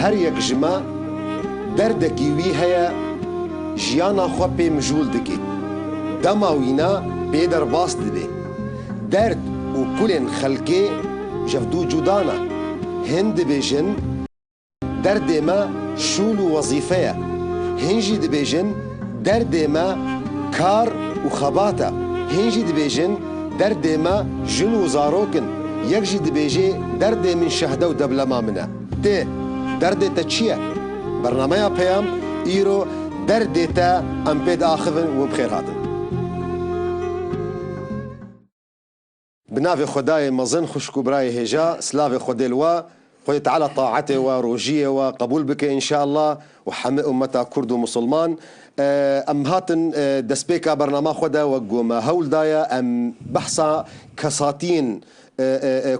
هر یک جمع دردکی وی هیا جیانا خو پی مجول دکی دما وینا پی در باست دبی درد و کلن خلقی جفدو جدانا هند بیجن درد ما شول و وظیفه هنجی دبیجن درد ما کار و خباتا هنجی دبیجن درد ما جن و زاروکن یک جی دبیجی درد من شهده و دبلما منه ته درد تا چیه؟ برنامه پیام ایرو درد تا ام پید آخفن و بخیر هاتن بناف خدای مزن خوشکو برای هجا سلاف خدای الوا خدای تعالى طاعته وروجيه وقبول بك إن شاء الله وحمي أمتا كرد ومسلمان أم هاتن دسبيكا برنامج خدا وقوما هول دايا أم بحثا كساتين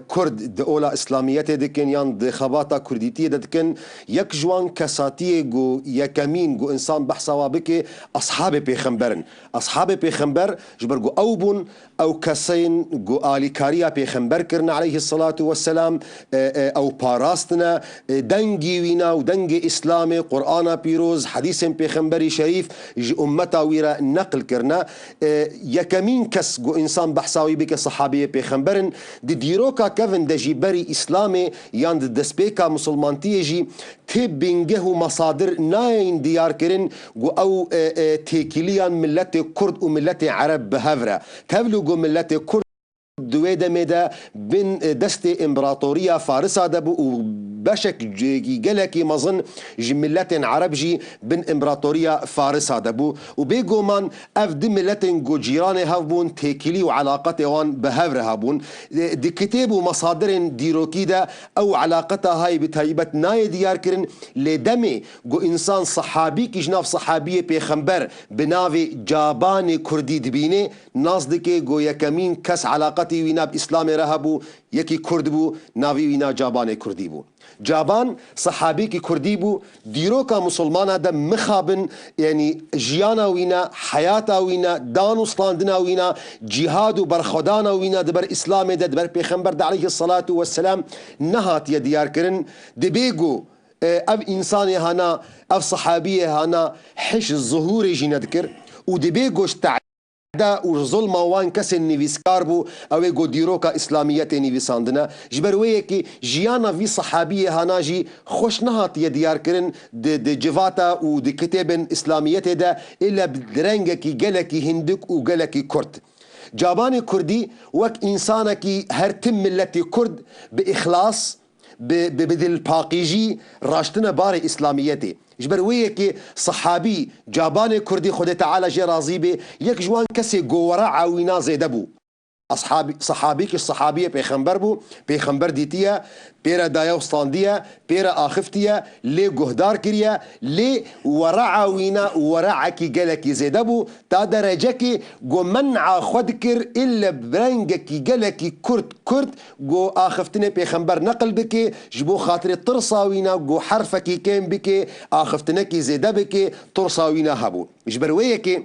كرد دولة إسلامية دكن يان دخباتا كرديتية دكن يك جوان كساتية جو يكمين جو إنسان بحثا وابك أصحاب بيخمبرن أصحاب بيخمبر جبر جو أوبون أو كسين جو آلي كاريا بيخمبر كرنا عليه الصلاة والسلام أو باراستنا دنجي وينا ودنجي إسلامي قرآن بيروز حديث بيخمبري شريف أمتا ويرا نقل كرنا يكمين كس جو إنسان بحثاوي بك صحابية بيخمبرن دي ديروكا كفن دجي بري إسلامي ياند دسبيكا مسلمانتي جي تبينجه مصادر ناين ديار كرن جو أو تيكيليان ملت كرد وملت عرب بهفرة تبلو جو ملت كرد دويدا ميدا بين دست امبراطورية فارسة دبو وبشك جلكي مظن جملة عرب جي بين امبراطورية فارسة دبو وبيجو من افد ملة جو جيران هابون تيكيلي وعلاقته وان بهفر هابون دي كتاب ومصادر ديروكي دا او علاقتها هاي بتهيبت ناي ديار كرن لدمي جو انسان صحابي كي جناف صحابية بيخمبر بناوي جابان كردي دبيني ناس دكي جو يكمين كس علاقة وينا بإسلام رهبو يكي كرد بو ناوي وينا جابان كردي بو جابان صحابي كي كردي بو ديروكا مسلمانا دا مخابن يعني جيانا وينا حياتا وينا دانو سلاندنا وينا جهاد برخدانا وينا دبر إسلام دا دبر بيخمبر دا عليه الصلاة والسلام نهات يديار كرن دبيقو اف انساني هانا اف صحابيه هانا حش الظهور جي ندكر ودبيقوش دا وظلم وان كس نيفيسكار بو او جو ديروكا اسلاميه نيفيساندنا جبرويه كي جيانا في صحابيه هاناجي خوش نهات يديار كرن د جفاتا و د كتابن اسلاميه دا الا بدرنگكي جلكي هندك و جلكي كرد جاباني كردي وك انسانكي هر تم ملتي كرد باخلاص بدل باقيجي راشتنا باري اسلاميتي جبرويه كي صحابي جابان كردي خد تعالى جي راضي بي يك جوان كسي جورا عاوينا زيدبو صحابي كي الصحابيه بيخمبر بو بيخمبر ديتيا بيرا دايا وستانديا بيرا اخفتيا لي جهدار كريا لي ورع وينا ورع كي جلكي زيدبو تا درجكي جو منع خدكر الا برنجكي جلكي كرد جو اخفتني بيخمبر نقل بكي جبو خاطري ترصاوينا جو حرفكي كان بكي اخفتنكي زيدبكي ترصاوينا هبو جبرويكي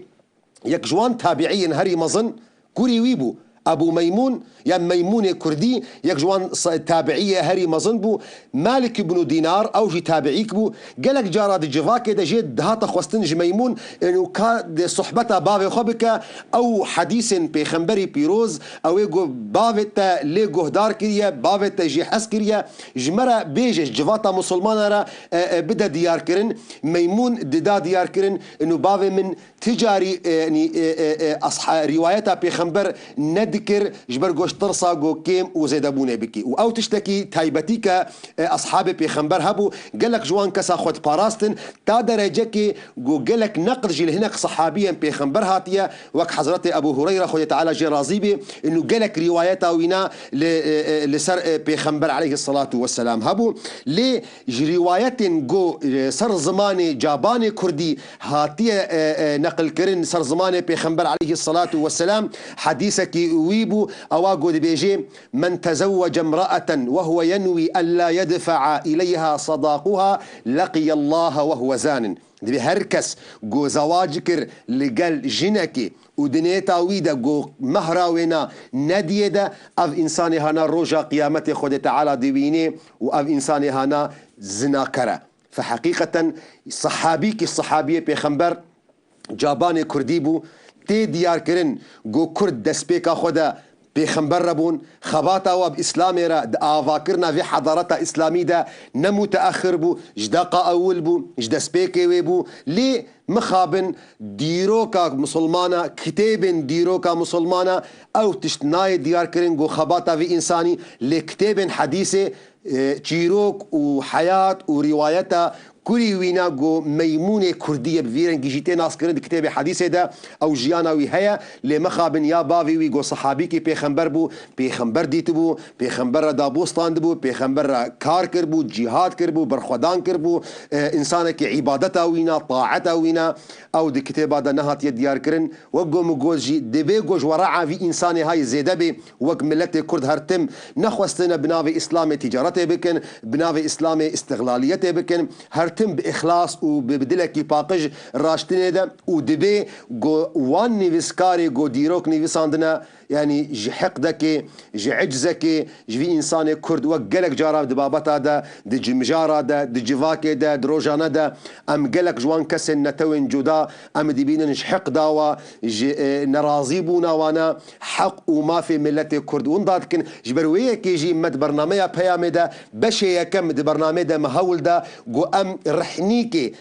يك جوان تابعين هري مظن كوري ويبو أبو ميمون يا ميمون كردي يك جوان تابعية هري مظنبو مالك بن دينار أو جي تابعيك بو قالك جارة دي جفاكي دا جيت دهاتا خوستنج ميمون إنو كا دي صحبتا بافي خبكا أو حديث بيخمبري بيروز أو يقو بافتا لي جهدار كريا بافتا جي حس كريا جمرا بيجش جفاتا مسلمان را بدا ديار كرن ميمون دا ديار كرن إنو بافي من تجاري يعني أصحى روايتا بيخمبر ند ندكر جبر جوش ترصا جو كيم وزيدبونه بكي او تشتكي تايبتيك اصحاب بيخنبر هبو قالك جوان كسا خد باراستن تا درجه كي جو قالك نقد جيل هناك صحابيا بيخنبر هاتيا وك حضرت ابو هريره خو تعالى جي رازيبي انه قالك روايته وينا لسر بيخنبر عليه الصلاه والسلام هبو لي روايات جو سر زماني جاباني كردي هاتيا نقل كرن سر زماني بيخنبر عليه الصلاه والسلام حديثك ويبو اواغو بيجي من تزوج امراه وهو ينوي الا يدفع اليها صداقها لقي الله وهو زان دبي هركس جو زواجكر لقال جنكي ودنيتا ويدا جو مهراوينا نديدا اف انساني هانا روجا قيامتي خود تعالى ديويني واف انساني هانا زناكرة. فحقيقة صحابيك الصحابية بيخنبر جاباني كرديبو تي ديار كرن جو كرد دسبيكا خودا بيخنبر ربون خباتا واب اسلامي را آفاكرنا في حضارتا اسلامي دا نمو تأخر بو جداقا اول بو جدسبيكي ويبو لي مخابن ديروكا مسلمانا كتابن ديروكا مسلمانا او تشتناي ديار كرن جو خباتا في انساني لكتابن حديثي تشيروك وحياة وروايتا كوري وينا جو ميمونة كردية بفيرن جيجيتي ناس كرن كتاب حديثة دا او جيانا وي هيا لمخابن يا باوي وي جو صحابيكي بيخنبر بو بيخنبر ديت بو بيخنبر دابوستان بو بيخنبر كار كربو جهاد كربو برخودان كربو انسانك عبادتا وينا طاعتا وينا او دي كتابا دا نهات يديار كرن وقو مجوجي دبي جوج ورعا في انساني هاي زيدبي وق ملتي كرد هرتم نخوستنا بنافي اسلامي تجارتي بكن بنافي اسلامي استغلاليتي بكن هرتم بإخلاص وبدلك باقج راشتني ده ودبي جو وان نيفسكاري جو ديروك نيفساندنا يعني جي حقدك جي عجزك جي انسان كرد وقلك جارا دبابتا ده دي جمجارا ده دي جواكي ده دروجانا ده ام قلك جوان كسن نتوين جدا ام ديبين نش حقدا و نرازيبونا وانا حق وما في ملتي كرد ونداد كن جبرويه كي جي مد برنامج بيامي ده بشي كم دي برنامج ده مهول ده جو ام رحنيكي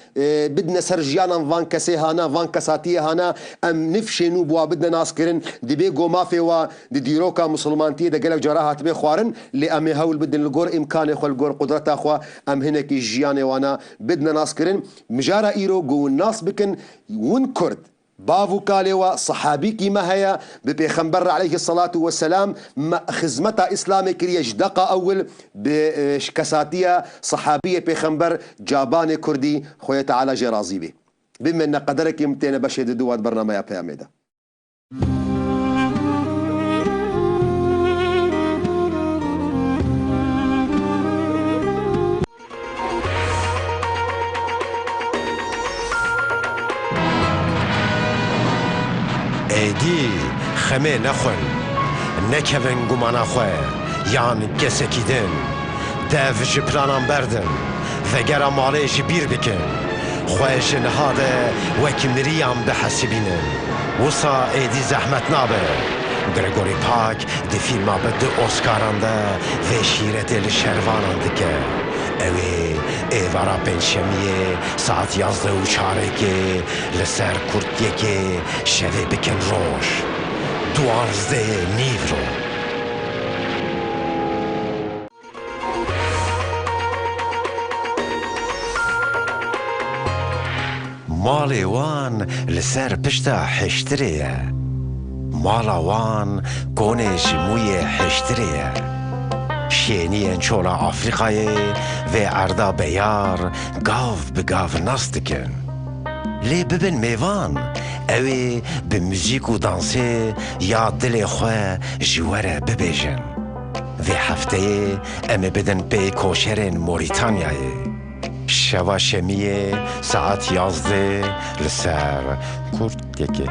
بدنا سرجيانا فان كسي هانا فان كساتي هانا ام نفشي نوبوا بدنا ناس كرن دبي جو ما في و دي ديروكا مسلمانتي ده قالك جراها تبي خوارن لأمي هول بدن الجور إمكاني خو الجور قدرة أخوا أم هناك جياني وانا بدنا ناس كرن مجارة إيرو جو الناس بكن ون كرد بافو كاليوا صحابي كيما هيا ببيخنبر عليه الصلاة والسلام خزمتا إسلامي كريا جدقا أول بشكساتية صحابية بيخنبر جاباني كردي خويا تعالى جرازي بي بما أن قدرك يمتين بشهد دوات برنامج بياميدا ایدی خمه نخون نکوین گمانا خواه یان کسکی دن دو جپلانان بردن وگر ماله جبیر بکن خواهش نهاده وکی مریام به حسبینن وصا ایدی زحمت نابه گرگوری پاک دی فیلم بده اسکاران ده و شیره دل شروانان دکه اوی ایوارا پنجشنبه ساعت 11:04 لسر کردیه شوه بکن روش 12 نیورو مالی وان لسر پشتا حشتریه مالا وان کنش موی حشتریه شینی انچولا آفریقای و اردا بیار گاو به گاو نستکن لی ببین میوان اوی به موزیک و دانسه یا دل خواه جواره ببیجن و هفته امی بدن پی کوشرین موریتانیای شوا شمیه ساعت 11 لسر کرد یکی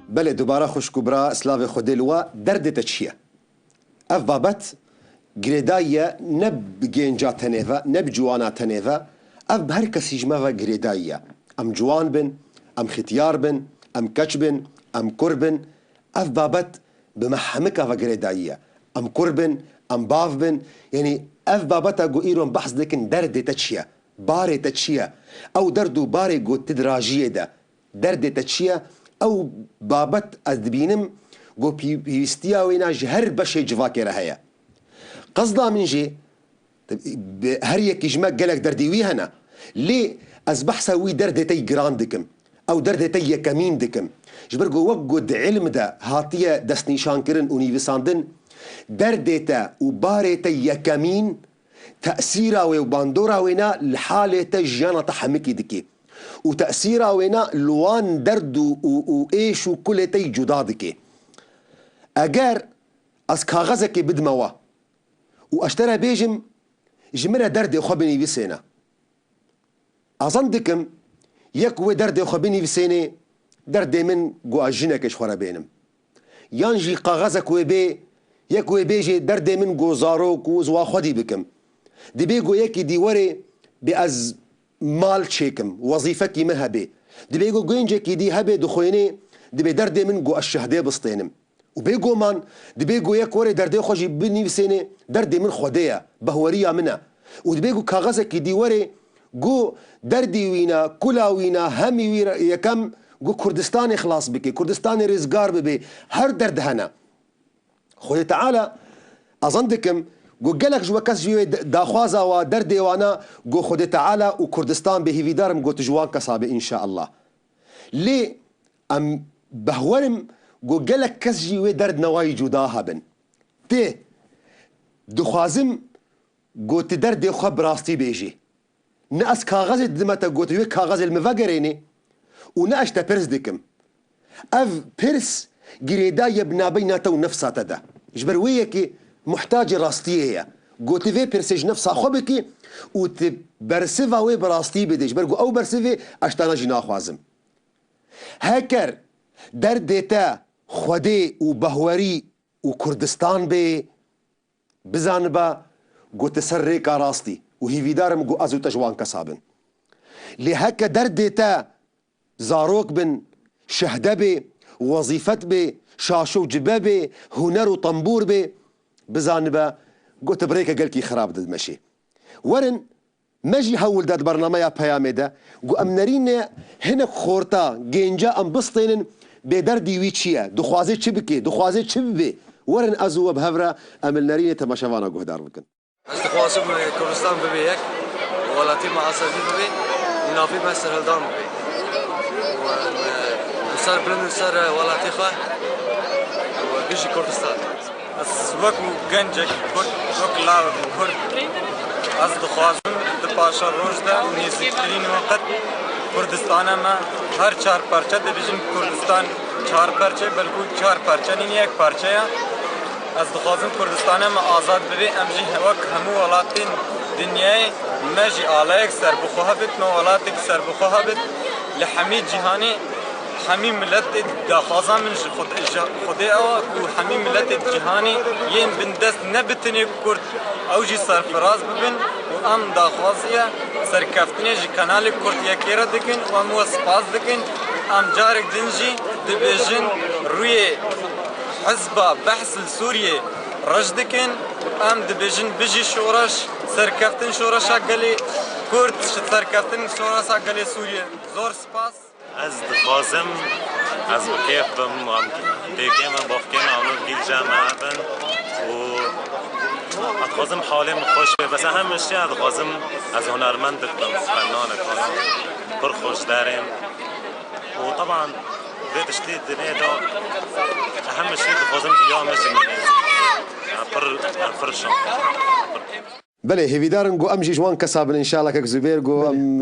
بله دوباره خوش کبرا سلاو خودلوا درد تشیه اف بابت گریدایه نب گنجا تنیفه نب جوانا تنیفه اف بهر کسی جمعه گریدایه ام جوان بن ام ختیار بن ام کچ بن ام کر بن اف بابت بمحمکه و گریدایه ام کر بن ام باف بن يعني اف بابتا جو ايرون بحث لكن درد تشيا باري تشيا او دردو باري جو تدراجيه ده درد تشيا او بابت ادبينم جو بيستيا وينا جهر بشي جواكي رهيا قصدا من جي هر يكي جماك قالك دردي وي هنا ليه از بحثا وي دردتي جراندكم او دردتي يكمين دكم جبرجو وجد علم دا هاتيه دست نشان كرن ونيفساندن دردتا وبارتا يكمين تأثيرا وباندورا وينا لحالة جانا تحمكي دكي وتأثيرا وينا لوان دردو وايش وكل تي جدادكي اجار از كاغزكي بدموا واشترى بيجم جمرة درد خبني بسينا اظندكم يكوي درد خبني بسينه درد من جو اجنك شورا بينم ينجي قاغزك وبي يكوي بيجي درد من جو زاروك وزوا خدي بكم دي بيجو يكي دي وري بأز مال شيكم وظيفتي مهبي دي بيجو جينجك دي هبي دخويني دي بدرد من جو الشهداء بسطينم وبيجو مان دي بيجو يك وري درد خوجي بني بسينه درد من خديا بهوريا منها ودي بيجو كاغزك دي وري جو دردي وينا كلا وينا همي وينا يكم جو كردستاني خلاص بكي كردستاني رزقار ببي هر درد هنا خوي تعالى أظندكم جو قالك جو كاس جيوي داخوازا ودردي وانا جو خدي تعالى وكردستان بهي دارم جو تجوان كصابي إن شاء الله ليه أم بهورم جو قالك كاس جيوي درد نواي جداها بن تي دخوازم جو تدردي خب راستي بيجي ناس كاغاز دمتا جو تيوي كاغاز المفاقريني وناش تبرس دكم اف بيرس جريدا يبنا بيناتو نفسها تدا جبر ويكي محتاج راستيه جو تيفي بيرسج نفسها خبكي وتبرسفا وي براستي بدي جبر جو او برسفي اشتانا جنا خوازم هكر دردتا خودي وبهوري وكردستان بي بزانبا جو تسريكا راستي وهي فيدارم جو ازو تجوان كسابن لهكا دردتا زاروك بن شهدبي وظيفت بي شاشو جبابي هنر وطنبور بي بزانبا قلت بريكا قالكي خراب دد مشي ورن مجي هول داد برنامج بيامي دا قو امنرين هنا خورتا جينجا ام بسطين بدردي ويتشيا دخوازي تشبكي دخوازي تشببي ورن ازو بهفرا امنرين تماشافانا قو هدار بكن استخواصم كردستان ببيك ولا تيم عصر ببي ينافي مستر هلدان ببي وصار بلند صار ولا تيخا وبيجي كردستان السباق جنجك كرد وك لاعب كرد أصدقائهم دباشر روجدا ونيزكرين وقت كردستان ما هر چهار پرچه دیویژن کردستان چهار پرچه بلکه چهار پرچه نین یک پرچه أصدقائهم كردستان ما آزاد ببی امجی هوک همو ولاتین دنیای مجی آلایک سر بخواه بید نو ولاتک سر بخواه بید لحمی جهانی حمي ملت داخازا من خدي او وحمي ملت الجهاني ين بندست نبتني كرد او جي سرفراز ببن وام داخازيا سركفتني جي كانال كرد يكيرا دكن وامو سباز دكن ام جارك دنجي دبيجن روي حزبا بحث لسوريا رجدكن ام دبيجن بيجي شورش سركفتن شورشا قالي كرد سركفتن شورشا قالي سوريا زور سباس از دخوازم از بکیف بم و دیگه من بافکیم آنو گیل جمعه بن و ادخوازم حالم خوش به بس هم مشتی ادخوازم از هنرمند بم فنان کنم پر خوش داریم و طبعا بيتشتي الدنيا دا اهم شيء دخوازم بيا مجي من پر شان بله هیویدارن گو ام جوان کسابن ان شاء الله کک زبیر گو ام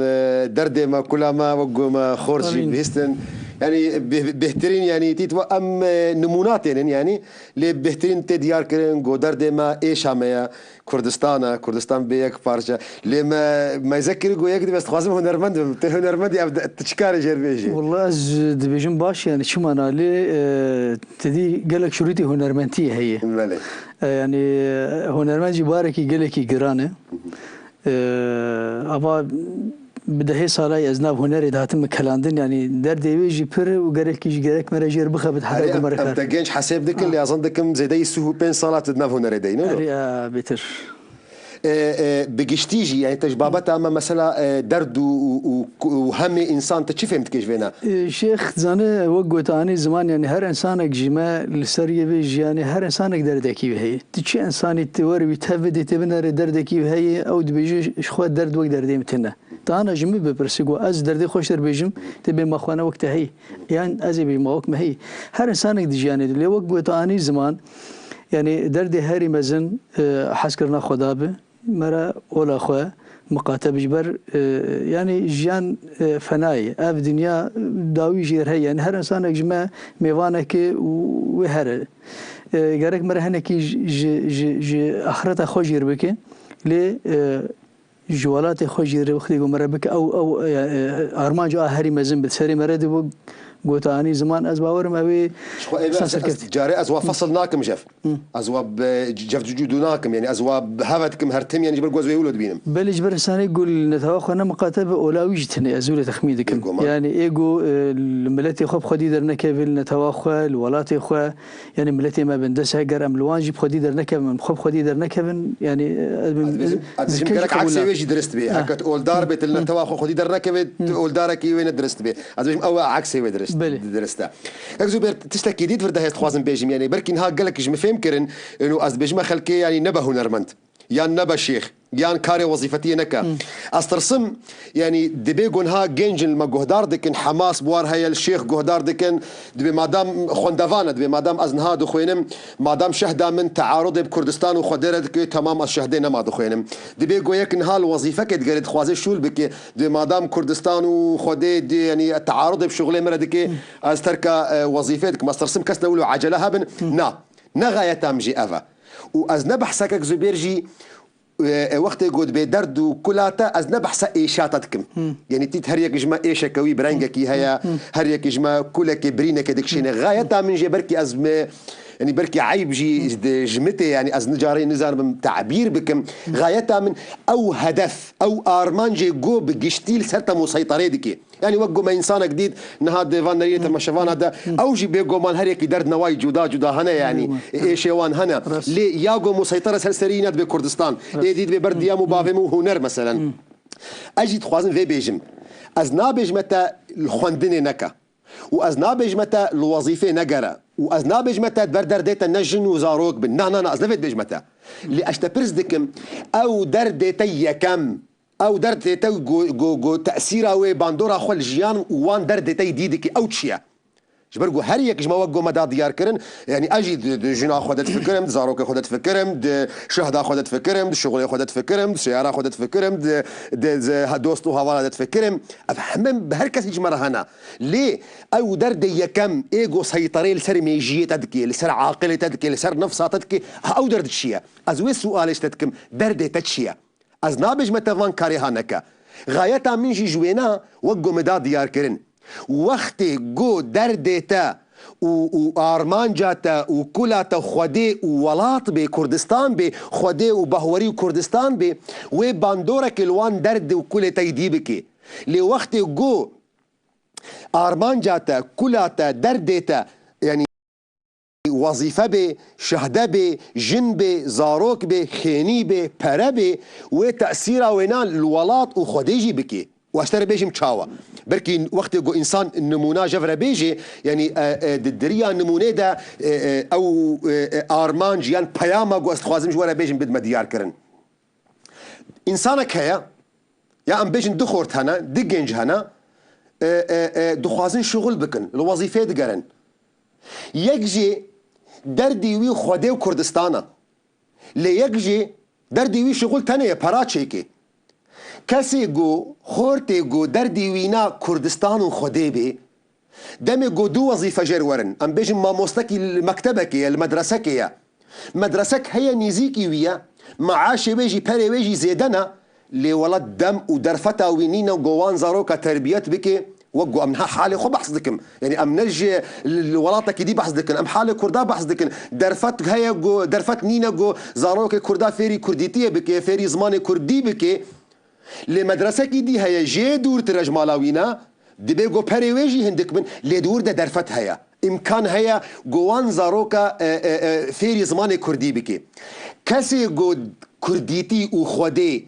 درد ما كل ما وگو ما خورجي بهستن يعني بهترين يعني تيتو ام نمونات يعني اللي بهترين تديار كرن گو درد ما ايش هميا كردستان بيك بارشا لما يذكر گو يك بس خوازم هنرمند يبدا تشكار جربيجي والله از دبيجن باش يعني شو معنى لي تدي قالك شروطي هنرمنتيه هي بله يعني هنرمنجي باركي قالك جرانه ابا بدهی سالای از ناب هنری دهاتم کلاندن یعنی در دیویجی پر و گرک مرا جیر بخبت حدا گمر کار. أنت جنش حساب دكن اللي أظن دكم زي سوه بين صالات دناف هنري دينو. أريا بيتر. بقشتيجي يعني تجبابتها أما مثلا درد وهم إنسان تشفهمت كيف فينا شيخ زانه وقت أنا زمان يعني هر إنسانك جماع لسرية بيج يعني هر إنسانك دردك بهي تشي إنساني توري بتهفد تبنر دردك بهي أو دبيجي شخوات درد وقت دردي متنا تانا جمي ببرسيقو أز دردي خوش در بيجم تبي مخوانا وقت هي يعني أزي بيجم وقت ما هي هر إنسانك دي يعني اللي وقت أنا زمان يعني دردي هاري مزن حسكرنا خدابه مرا ولا خوا مقاتب جبر يعني جيان فناي اف دنيا داوي جير هي يعني هر انسان جماع ميوانك وهر غيرك مرا هنكي ج اخرته خوجير بك ل جوالات خوجير وختي مرا بك او ارمان جو هري مزن بتسري مرا قلت أنا زمان أزواور ما بي جاري أزوا فصلناكم جف أزوا جف جودناكم يعني أزوا هفتكم هرتم يعني جبر جوز ويولد بينهم بل جبر إنسان يقول نتوقع أنا مقاتب أولاويجتني أزول تخميدكم يعني إيجو الملتي خب خدي در نكفل نتوقع الولاتي خو يعني ملتي ما بندسها جر أملوان جيب خدي در نكفل من خب خدي در نكفل يعني أزمك عكس ويجي درست به هكذا أول دار بيت النتوقع خدي در نكفل أول دارك وين درست به أزمك أو عكس وين درست درسته اكزوبر تشتكي ديت فرده خوازم بيجم يعني بركي نها قالك جم فهم كرن انه از بيجم خلكي يعني نبه هنرمند يعني نبه شيخ يعني كاري وظيفتي نكا استرسم يعني دبي جونها جنجل ما جهدار دكن حماس بوار هي الشيخ جهدار دكن دبي مادام خوندفانا دبي مادام ازنها دو خوينم مادام شهدا من تعارض بكردستان وخديره تمام الشهدين ما دو خوينم دبي جو يك نها الوظيفه كتقرد خوازي شول بك دبي مادام كردستان وخدي يعني التعارض بشغله مردك از تركا وظيفتك ما استرسم كسنا ولو عجلها بن نغايه تامجي افا واز نبحثك زبيرجي وقت يقول بدرد وكلاتا از نبحث ايشاتتكم يعني تيت هر يك جما ايش كوي برانجكي هيا هر يك جما كلك برينك دكشين غايتها من جبركي ازم يعني بركي عيب جي جمتي يعني از نجاري نزار تعبير بكم غايتها من او هدف او ارمان جي جو بقشتيل سرتا مسيطرة دكي يعني وقو ما انسان جديد نهاد فان نريت المشفان هذا او جي بيجو مان هر يكي درد نواي جدا هنا يعني ايش يوان هنا لي ياجو مسيطرة سرسرينات بكردستان ديد ببرديا مبافم وهنر مثلا اجي تخوازن في بيجم از نابج متى الخوندني نكا واز نابج متى الوظيفه نجرة واز نابج متى بردر ديتا نجن وزاروك بن نا از نفيت بيج متى اللي اشتبرز دكم او دردتي كم او دردتي جو تاثيرها وباندورا خل جيان وان دردتي ديدك او تشيا جبرجو هر يك جما وقو مدى ديار كرن يعني اجي جنا خدت فكرم زاروك خدت فكرم شهدا خدت فكرم شغل خدت فكرم سياره خدت فكرم دوستو هوالا فكرم افهم بهركس جمره هنا ليه او درد يكم ايجو سيطري لسر ميجيه تدكي لسر عاقله تدكي لسر نفسها تدكي او درد شيا ازوي سؤال اشتتكم درد تشيا از نابج متفان كاري هانكا غايتها من جي جوينا وقو مدى ديار كرن وقتی گو دردتا و آرمانجاتا و کلاتا خودی و ولات به کردستان به خودی و بهوری کردستان به و باندورا کلوان درد و کلتا دی بکی لی وقتی گو آرمانجاتا کلاتا دردتا يعني وظيفة به شهدة به جن به زاروك به خيني به پره به و تأثيرا وينان الولات و خوديجي بكي واشتري بيجي متشاوى بركي وقت جو انسان نمونه جفره بيجي يعني الدريا نمونه دا او ارمان جيان بياما جو استخوازم جواره بيجي بد مديار كرن انسانك هيا يا ام بيجن دخورت هنا دقنج هنا دخوازن شغل بكن الوظيفه دقرن يكجي دردي وي خوده و كردستانا ليكجي دردي وي شغل تانية پراچيكي کسی گو خورتی گو دردی وینا کردستان و خوده بی دمی گو دو وظیفه جرورن ام بیجم ما مستکی المکتبکی المدرسکی مدرسک هیا نیزیکی ویا معاش ویجی پری ویجی زیدنا لی ولد دم و درفتا وینینا گوان زاروکا تربیت بکی وقو امنها حالي خو بحث دكم يعني ام نلجي الولاتك دي بحث دكن ام حالي كردا بحث دكن درفت هيا جو درفت نينا جو زاروك كردا فيري كرديتيه بكي فيري زمان كردي بكي لمدرسة كي دي هيا جي دور ترج مالاوينا دبي جو بريويجي هندك من لدور ده درفت هيا امكان هيا جوان زاروكا فيري زمان كردي بكي كسي جو كرديتي وخودي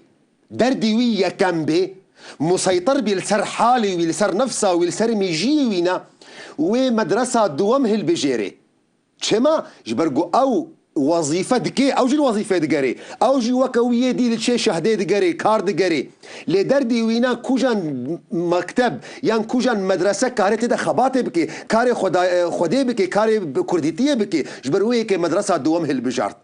دردي يكم بي مسيطر بالسر حالي والسر نفسه والسر ميجي وينا ومدرسة دوامه البجيري شما جبرقو او وظيفة دكي او جي الوظيفة دقاري او جي وكوية دي لشي شهدي دقاري كار دقاري لدردي وينا كوجان مكتب يعني كوجان مدرسة كاري تدا خباتي بكي كاري خودي بكي كاري كرديتية بكي جبروه كي مدرسة دوامه البجارت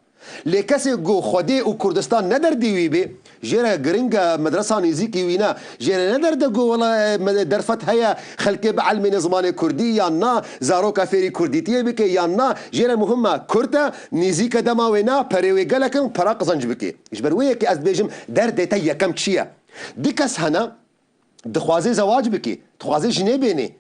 لكسي جو خودي و كردستان ندر ديوي بي جيرا جرينجا مدرسة نيزيكي وينا جيرا ندر دقو والله درفت هيا خلقي بعلمي زمان كردي يانا زاروكا فيري كرديتيه بكي يانا جيرا مهمة كرتا نيزيكا دما وينا بريوي قلقن براق زنج بكي جبروه كي أزبيجم درد تيا كم تشيا ديكس هنا دخوازي زواج بكي دخوازي جنيه بيني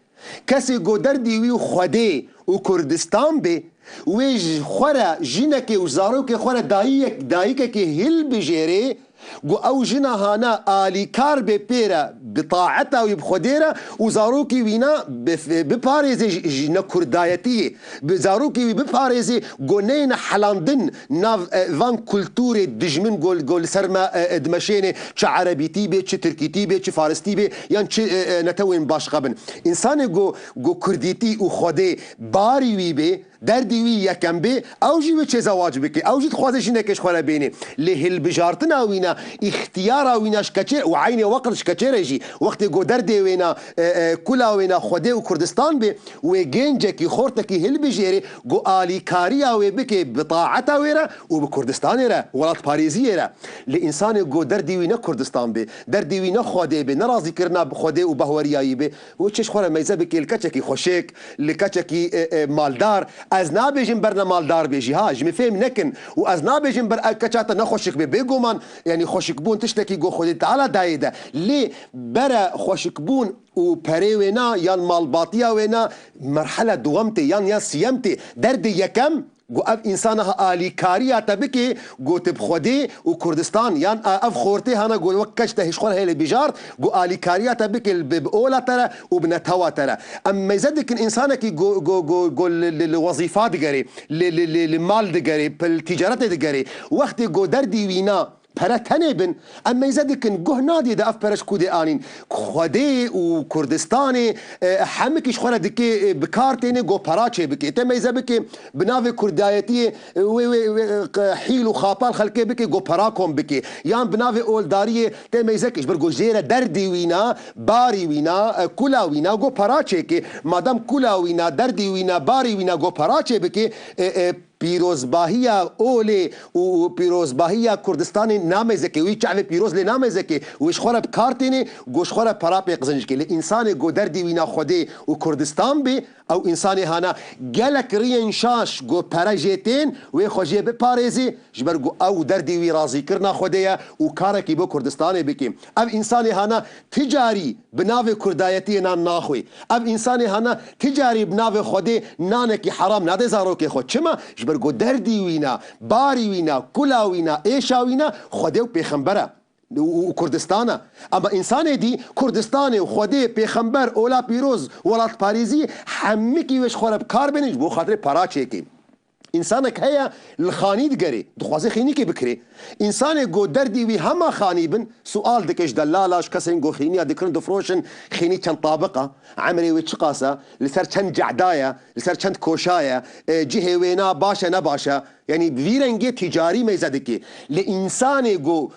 كسي جو دردي وي خودي و كردستان بي ويج خورا جينك وزاروك خورا دايك كي هل بجيري جو او جنا هانا آلي كار ببيرا بطاعتها وبخديرا وزاروكي وينا بباريزي جنا كردايتي بزاروكي بباريزي جونين حلاندن ناف فان كولتوري دجمن جول سرما دمشيني تش عربيتي بي تش تركيتي بي تش فارستي بي يعني تش نتوين باش قبن انسان جو كرديتي وخدي باري وي بي دردي وي يكم بي او جي وچ زواج بكي او جي تخوازي جنكش خورا بيني لهل بجارتنا وينا اختيارا وينا شكچه وعيني وقت شكچه يجي وقت جو دردي وينا كلا وينا خودي وكردستان بي وجنجكي خورتكي هل بجيري جو آلي كاريا وبكي بطاعتا ويرا وبكردستان يرا ولات باريزي يرا لإنسان جو دردي وينا كردستان بي دردي وينا خودي بي نرازي كرنا بخودي وبهورياي بي وچش خورا ميزه بكي الكچكي خوشيك لكچكي مالدار از نابجم برنا مالدار بيجي ها جمي فهم نكن واز نابجم بر كچاتا نخوشك بيگومان يعني خوشك بون تشتكي جو خودي تعالى دايده لي برا خوشك بون و بريوينا يان مالباطيا وينا مرحله دوامتي يان سيمتي درد يكم جو اف انسانها آلي كاريا تبكي جو تبخدي وكردستان يان اف خورتي هنا جو وكشت هشخور هي بجار جو آلي كاريا تبكي بأولا ترى وبنتوا ترى اما يزدك انسانك جو الوظيفات دغري للمال دغري بالتجارات دغري وقت جو دردي وينا پرتنه بن اما يزدكن جه نادي ده اف برش كودي انين خدي وكردستاني حمكش خورا دكي بكارتيني جو براچه بكي تما يزبكي بناوي كردايتي حيل وخاطال خلكي بكي جو براكم بكي يان بناوي اولداريه تما يزكش برجو جيره دردي وينا باري وينا كولا وينا جو براچه كي مادام كولا وينا دردي وينا باري وينا جو براچه بكي پیروزباهی اولی و پیروزباهی کردستانی نام زکی وی چعب پیروز لی نام زکی ویش خورا بکارتینی گوش خورا پراپی قزنج که لی انسان گو دردی وینا خودی و کردستان بی او انسانی هانا گلک رین شاش گو پراجیتین وی خوشی بپاريزي جبر گو او دردی وی رازی کرنا خودیا و کارکی بو کردستانی بکی او انسانی هانا تجاری بناو کردایتی نان ناخوی او انسانی هانا تجاری بناو خودی نانکی حرام ناده زاروکی خود چما جبر گو دردی وینا باری وینا کلا وینا ایشا وینا خودی و پیغمبره وكردستانا اما انسان دي كردستاني وخدي پیغمبر اولا پیروز ولات پاريزي حمكي وش خرب كار بنج بو خاطر پراچيكي انسانك هيا الخاني دقري دخوازي خيني كي بكري انسان جو دردي وي هما خاني بن سؤال دكش دلالاش كسين جو خيني دكرن دفروشن خيني كان طابقه عمري وتشقاسه لسر كان جعدايه لسر كان كوشايه جهه وينا باشا نباشا يعني بفيرنجي تجاري ميزادكي لانسان جو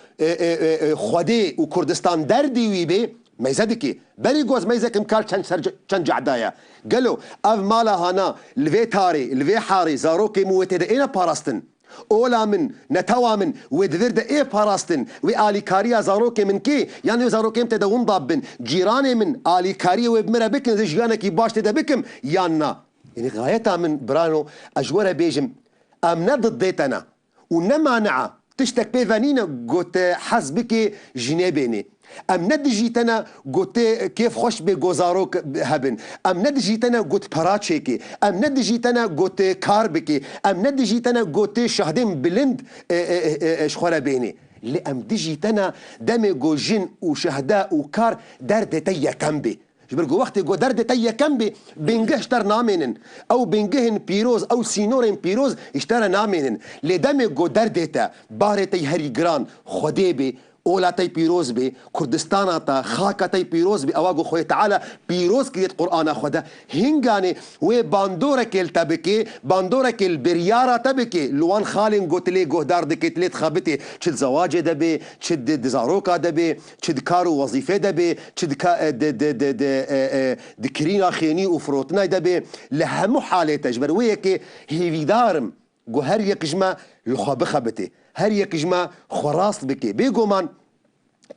خدي وكردستان دردي وي بي ميزادكي بري جوز ميزك مكال كان جعدايا قالوا اف مالا هانا الفي تاري الفي حاري زاروكي موتي دا اينا باراستن اولا من نتوا من ودفير دا ايه باراستن وي آلي كاريا زاروكي من كي يعني زاروكي متى دا ونضابن جيراني من آلي كاريا وبمرا بكن زي جيرانكي باش تدا بكم يانا يعني غايتها من برانو اجورا بيجم ام ند ضديتنا ونمانعه تشتك بيفانينا قلت حسبك جنيبيني ام ندجيتنا قلت كيف خوش بجوزاروك هبن ام ندجيتنا قلت براتشيكي ام ندجيتنا قلت كاربكي ام ندجيتنا قلت شهدين بلند شخورا بيني اللي ام دجي تنا دمي جو جن وشهداء وكار درد تيا كمبي جبرجو وقت جو درد تيا كمبي بنجه اشتر نامينن او بنجهن بيروز او سينورين بيروز اشتر نامينن لدمي جو درد تا بارتي هري جران خديبي اولاتي بيروز بي كردستان تا خاكتي بيروز بي اواغو خوي تعالى بيروز كيت قرآن خدا هنگاني و باندورك التبكي باندورك البريارة تبكي لوان خالين قوتلي قهدار دكي تليت خابتي تشد زواج دبي تشد دزاروكا دبي تشد كارو وظيفة دبي تشد دكرينا خيني وفروتنا دبي لهمو حالة تجبر ويكي هي دارم قو هر يكجما يخاب خبتي هر يكجما خراص بكي بيقومان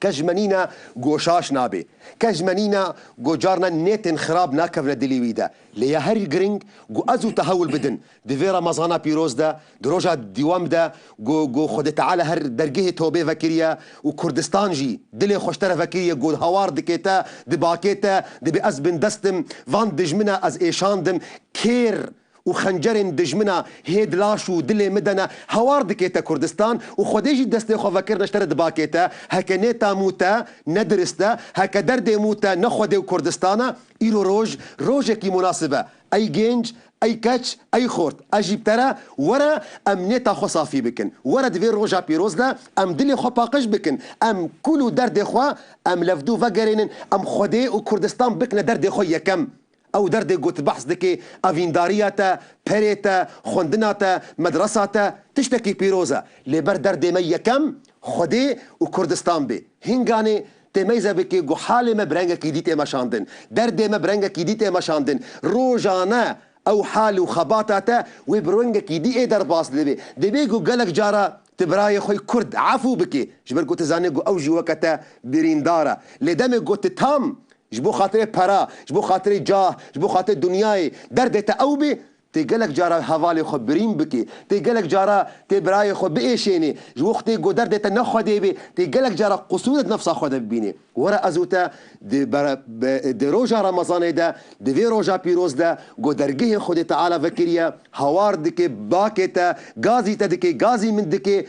كجمانينا قوشاش نابي كجمانينا قوجارنا نيتن خراب ناكفنا دليويدا ليا هري جرينج قو ازو تهول بدن دي رمضانا بيروز دا دروجا ديوام دا قو خد تعالى هر درجه توبي فكريا وكردستان جي دلي خوشتره فكريا قو هوار دكيتا دي باكيتا دي بأزبن دستم فان دجمنا از ايشاندم كير وخنجرن دجمنا هيد لاشو دلي مدنا هوار دكيتا كردستان وخديجي دستي خو فكرنا اشترى دباكيتا هكا نيتا موتا ندرستا هكا دردي موتا نخودي كردستانا ايرو روجكي مناسبة اي جينج اي كاتش اي خورت اجيب ترى ورا ام نيتا خو صافي بكن ورا دفير روجا بيروزلا ام دلي خو باقش بكن ام كلو دردي خو ام لفدو فقرين ام خدي وكردستان بكنا دردي خو يكم او دردي قوت بحث دكي افيندارياتا بريتا خوندناتا مدرساتا تشتكي بيروزا لبر دردي مي كم خدي وكردستان بي هنغاني تميزة بكي قو حالي مبرنگا كي ديتي مشاندن دردي مبرنگا كي ديتي مشاندن روجانا او حالي وخباتاتا وبرنگا كي دي درباس دبي قو قلق جارا تبراي خوي كرد عفو بكي جبر قو تزاني قو اوجي وكتا بريندارا لدمي قو تتام جبو خاطري برا جبو خاطري جاه جبو خاطري دنياي درد تأوبي تيقلك جارا هوالي خبرين بكي تيقلك جارا تبراي خو بإيشيني جو وقتي قو درد تنخدي بي تيقلك جارا قصود نفسها خد ببيني ورا أزوتا دي روجا رمضان دا دي في روجا بيروز دا قو درجيه خدي تعالى فكريا هوار دكي باكيتا غازي تدكي غازي من دكي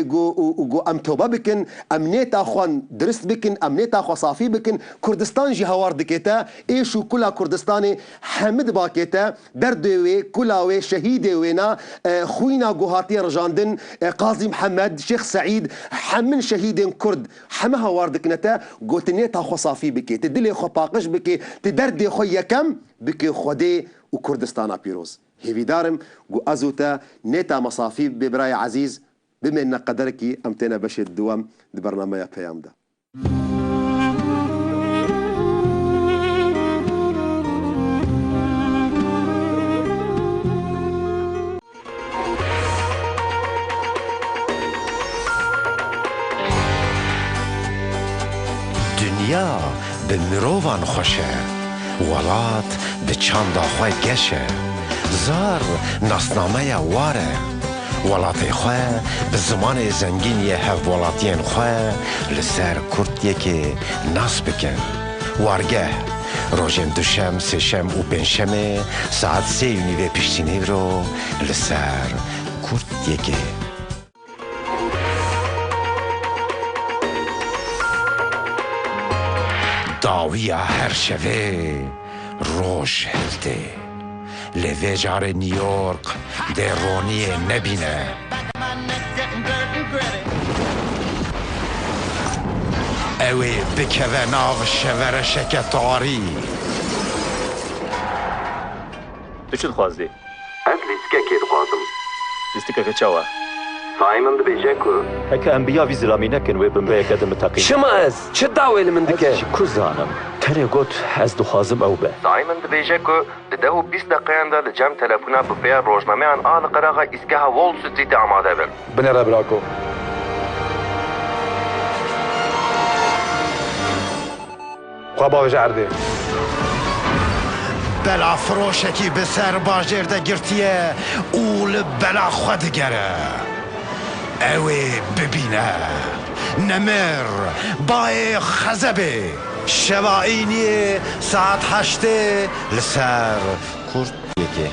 قو ام توبا بكن ام نيتا خوان درست بكن ام نيتا خو صافي بكن كردستان جي هوار دكيتا ايشو كلها كردستاني حمد باكيتا دردوي كلاوي شهيدي وينا خوينا قهاتي رجاندن قاضي محمد شيخ سعيد حمن شهيدين كرد حمها واردك نتا قلت نيتا خو صافي بكي تدلي خو باقش بكي تدردي خو يكم بكي خودي وكردستانا بيروز هيفي دارم قو ازوتا نيتا مصافي ببراي عزيز بما ان قدركي امتنا باش الدوام دي برنامج بيام ده دنیا به مروان خوشه ولات به چند خواه گشه زار ناسنامه واره ولات خواه به زمان زنگینی هف ولاتین خواه لسر کرد که ناس بکن وارگه روژن دوشم سشم و پنجشنبه ساعت 3 پیشتینی رو لسر کرد که داویا هر شوه روش هلده لوه جار نیویورک ده رونی نبینه اوی بکوه ناو شوره شکتاری تو چی خواستی؟ از لیسکه خوازم لیسکه که چاوه؟ سایمن دبیجه که هکا انبیا وی زلامی نکن و بنبه اکده متقیم شما از چه دعوه من دکه؟ چی کزانم تره گوت از دخوازم او به سایمن دبیجه که دهو 20 دقیقه ده لجم تلفونه بپیر روزنامه ان آل قراغه اسکه وول ستریت آماده بن بنره براکو خواه باوش عرده بلا فروشکی به سر باجر ده گرتیه اول بلا خود گره اوی ببینه نمر بای خزبه شواینی ساعت 8 لسر کرد یکی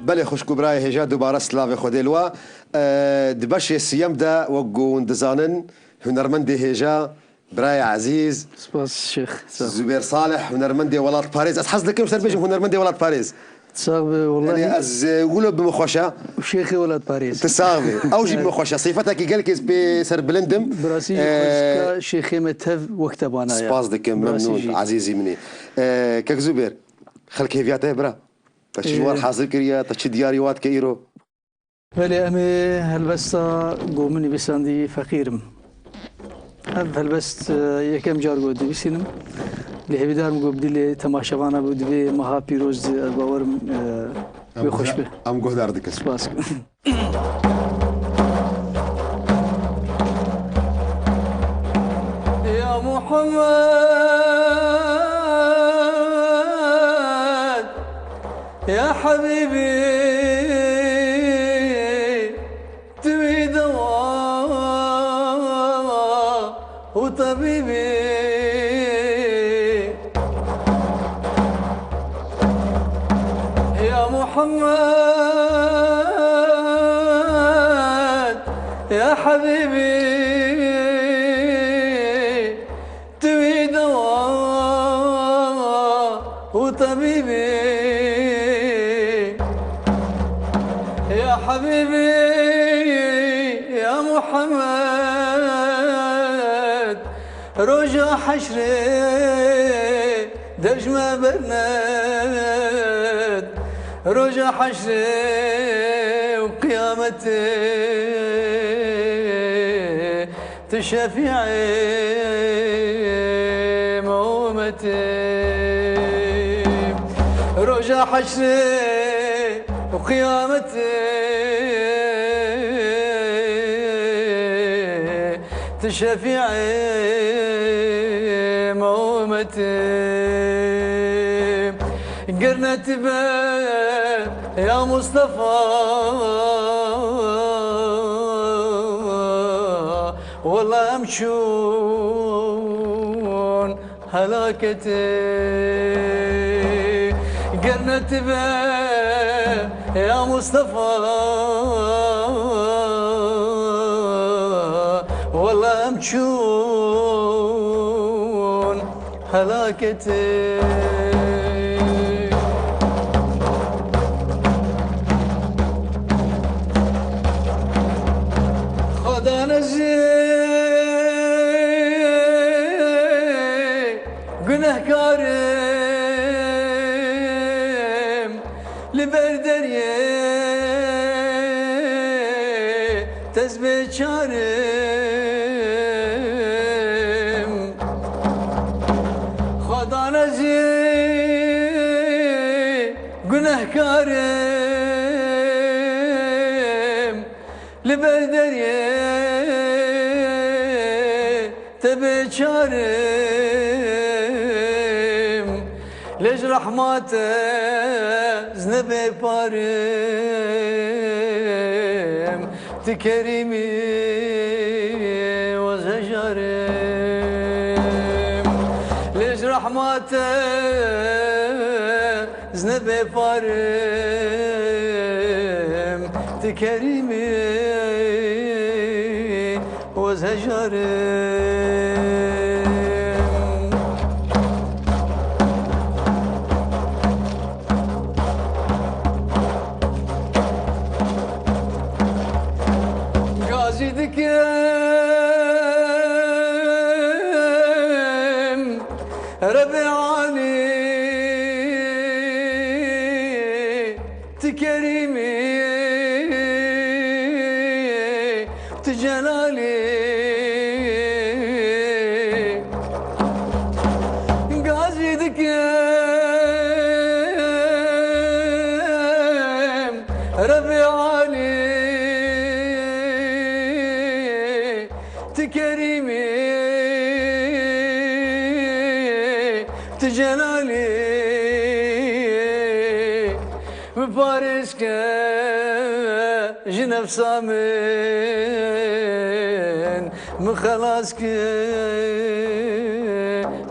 بله خوشکو برای هجا دوباره سلاوی خودلوا دبش سیام دا وقون دزانن هنرمند هجا براي عزيز سباس شيخ زبير صالح هنرمند ولاد باريس أحس لك كم سربيج هنرمند ولاد باريس تصاغبي والله يعني از ولو بمخوشة وشيخي ولاد باريس تصاغبي أو جيب مخوشة صفتك قال كيس بسر بلندم براسي شيخي متهف وقتبانا سباس دك ممنون عزيزي مني كك زبير خلك هيفياته برا تشجوار حاضر كريا تشي دياري وات كيرو بلي أمي هلبستا قومني بساندي فقيرم هلبست يكم جار قد بسينم اللي هبدارم قو بدي لي تماشاوانا بود بي مها بيروز باورم بخوش به ام قهدار دك سباس يا محمد يا حبيبي تبي دواء وطبيبي يا محمد يا حبيبي تبي دواء وطبيبي يا حبيبي يا محمد رجع حشري درج ما برند رجع حشري وقيامتي تشفيعي مومتي رجع حشري وقيامتي تشفيعي مومتي قرنت به يا مصطفى والله امشون هلاكتي قرنت به يا مصطفى والله امشون هلاكتي خدا نزي گناهکارم لبردریه تزبه چارم خدا نزی گناهکارم لبردریه تبه چارم ليش رحمته زنبي بارم تكريمي وزجرم ليش رحمته زنبي بارم تكريمي وزجرم دكم ربيعاني تكريمي تجلالي غازي دكم ربيعاني تكريمي تجلالي ببارسك جنب سامن مخلاصك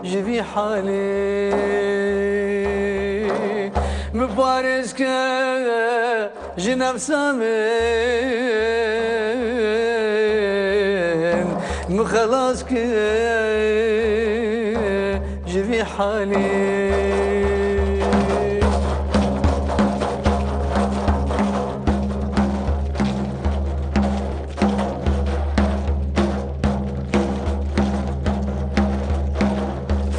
جبي حالي ببارسك جنب سامن مخلاص كي جبي حالي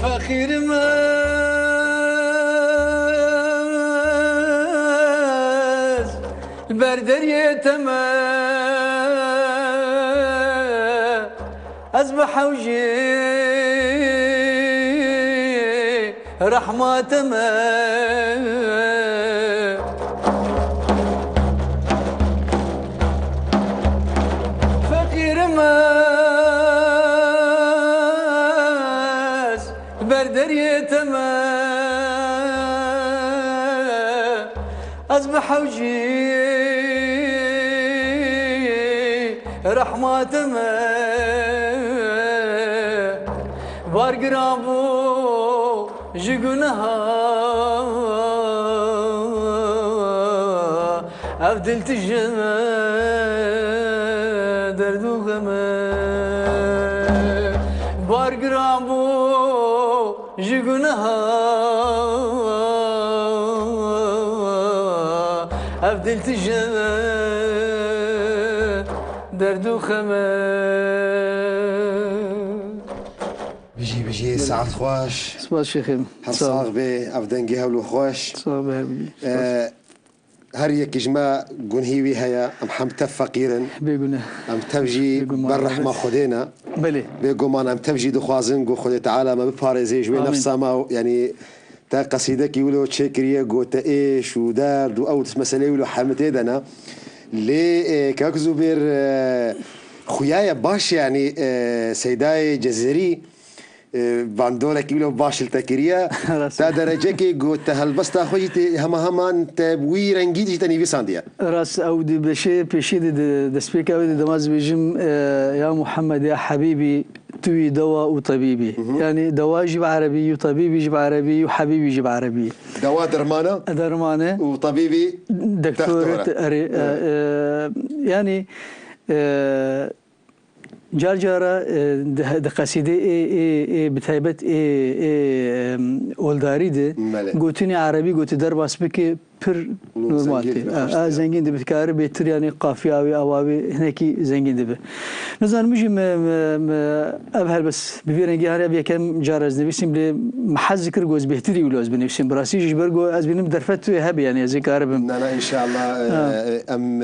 فخير ماز البردر يتما أصبح وجي رحمة ما فقير ماز بردر يتما أصبح وجي رحمة ما بارقرابو جقنها أفضل تجمع دردو غما بارقرابو جقنها أفضل تجمع دردو خما بيجي ساعات خوش سباس شيخي هالصاغ بي أفدنجي هولو خوش صاغ بي هر يك جما جنهيوي هيا أم حمت فقيرا بيقولنا أم تبجي بالرحمة خدينا بلي بيقوم أم تبجي دو خوازن جو خدي تعالى ما ببارزي جوي نفسها ما يعني تا قصيدك يقولوا تشكرية جو تايش ودار دو أو مسألة يقولوا حمتي دنا لي كاكزو بير خويايا باش يعني سيداي جزيري باندولك يقولوا باش التكرية تا درجة كي قلت هالبس تاخوي هما انت بوي رنجيدي تاني بيسانديا راس او دي بشي بشي دي سبيك او دي دماز بيجم يا محمد يا حبيبي توي دواء وطبيبي يعني دواء يجيب عربي وطبيبي يجيب عربي وحبيبي يجيب عربي دواء درمانة وطبيبي دكتور يعني جارجارة دقصيدة بتايبت ولداري ده قوتني عربي قوت درباس بكي بر نورمالتي زنجين ده بتكار بيتر يعني قافية أواوي هناكي زنجين ده نزار مجي أبهر بس بفيرنجي هاري أبي كم جارز نبيسم لمحز ذكر جوز بهتري ولوز بنفسم براسي جبر جو از بنم درفت هبي يعني ذيك عربي أنا إن شاء الله أم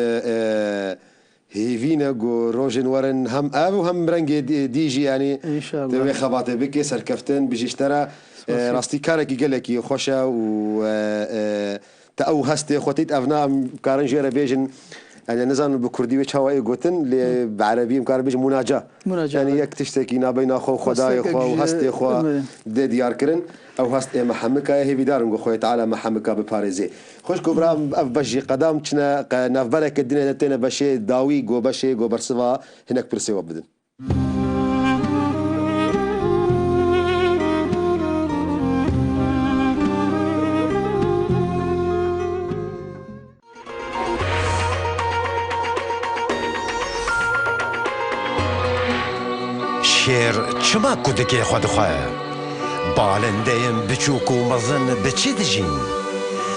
هيفينا جو روجن ورن هم أبو هم رنج ديجي يعني إن شاء الله توي خباطة بكي سركفتن بيجي اشترى راستي كارك يقلك خوشة و تأو هستي خوتيت أفناء كارن جيرة بيجن يعني نزان بكردي وش هواي قوتن اللي بعربي مكار بيجن مناجاة يعني يك تشتكي نابين أخو خداي أخو وهستي أخو ديار كرن أو هست محمكة هي بدارن جو خوي تعالى محمكة بباريزي خوش كبرى بجي قدام كنا نافبلك الدنيا تنا بشي داوي جو بشي جو برسوا هناك برسوا بدن شیر چما کودکی خود خواه بالندیم بچوکو مزن بچی دجین